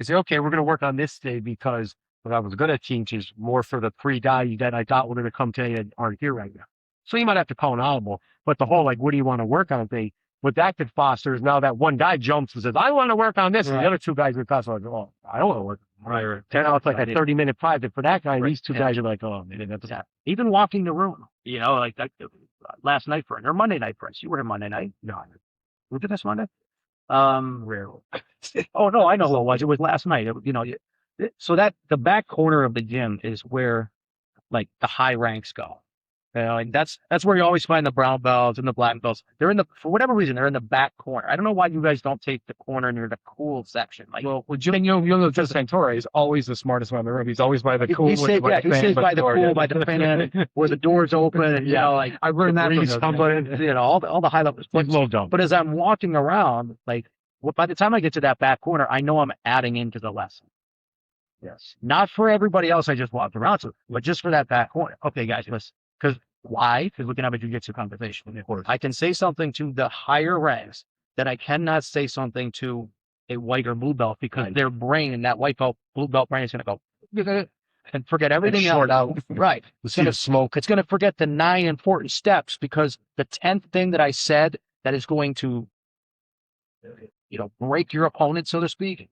say, okay, we're going to work on this today because what I was going to teach is more for the 3 guys that I thought were going to come today and aren't here right now. So you might have to call an audible, but the whole, like, what do you want to work on thing, what that could foster is now that one guy jumps and says, I want to work on this. Right. And the other 2 guys in the class are like, oh, I don't want to work on that. Right. Now it's like a 30-minute project for that guy. And these 2 guys are like, oh, man, that's even walking the room, like that, last night or Monday night for us. You were here Monday night. No, we did this Monday. Rarely. Oh no, I know who it was. It was last night. So that the back corner of the gym is where like the high ranks go. And that's where you always find the brown belts and the black belts. They're for whatever reason, they're in the back corner. I don't know why you guys don't take the corner near the cool section. Like, Jim, you'll know Joe Santora is always the smartest one in the room. He's always by the cool. He stays by the pool, by the fan, where the doors open. And, like I learned that from all the high levels. But as I'm walking around, like, by the time I get to that back corner, I know I'm adding into the lesson. Yes. Not for everybody else I just walked around to, but just for that back corner. Okay, guys, listen. Why? Because we can have a jiu-jitsu conversation. Of course. I can say something to the higher ranks that I cannot say something to a white or blue belt because their brain and that white belt, blue belt brain is going to go and forget everything else. Out. Right. It's going to smoke. It's going to forget the 9 important steps because the 10th thing that I said that is going to, break your opponent, so to speak,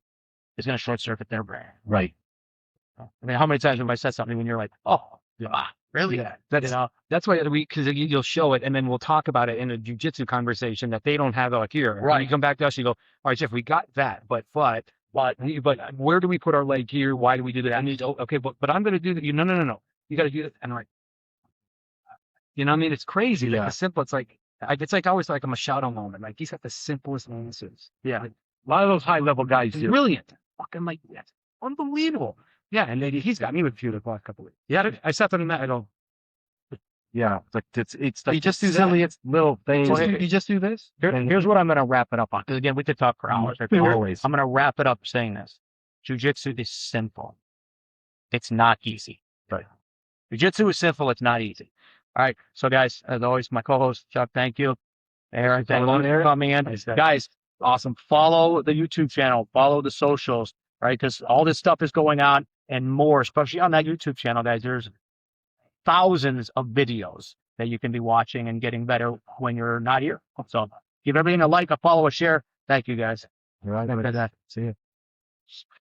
is going to short circuit their brain. Right. I mean, how many times have I said something when you're like, oh, really? Yeah, that's why because you'll show it and then we'll talk about it in a jiu-jitsu conversation that they don't have out here. Right. And you come back to us, you go, all right, Jeff, we got that, but where do we put our leg here? Why do we do that? I need to, okay, but I'm going to do that. No. You got to do that. And I'm like, I mean, it's crazy. Yeah. Like the simple, it's like always like a Machado moment. Like he's got the simplest answers. Yeah. Like, a lot of those high level guys do. Brilliant. Fucking like, that's unbelievable. Yeah, and he's got me with a few the last couple of weeks. Yeah, I sat there and I go, yeah, it's like you just do silliest little things. So you just do this. Here's what I'm going to wrap it up on. Because again, we could talk for hours. Always. I'm going to wrap it up saying this: Jiu-Jitsu is simple. It's not easy. Right. Jiu-Jitsu is simple. It's not easy. All right. So guys, as always, my co-host Chuck, thank you. Aaron, thank you for coming in. Nice, guys, awesome. Follow the YouTube channel. Follow the socials. Right, because all this stuff is going on and more, especially on that YouTube channel, guys. There's thousands of videos that you can be watching and getting better when you're not here. So give everything a like, a follow, a share. Thank you, guys. All right. See you.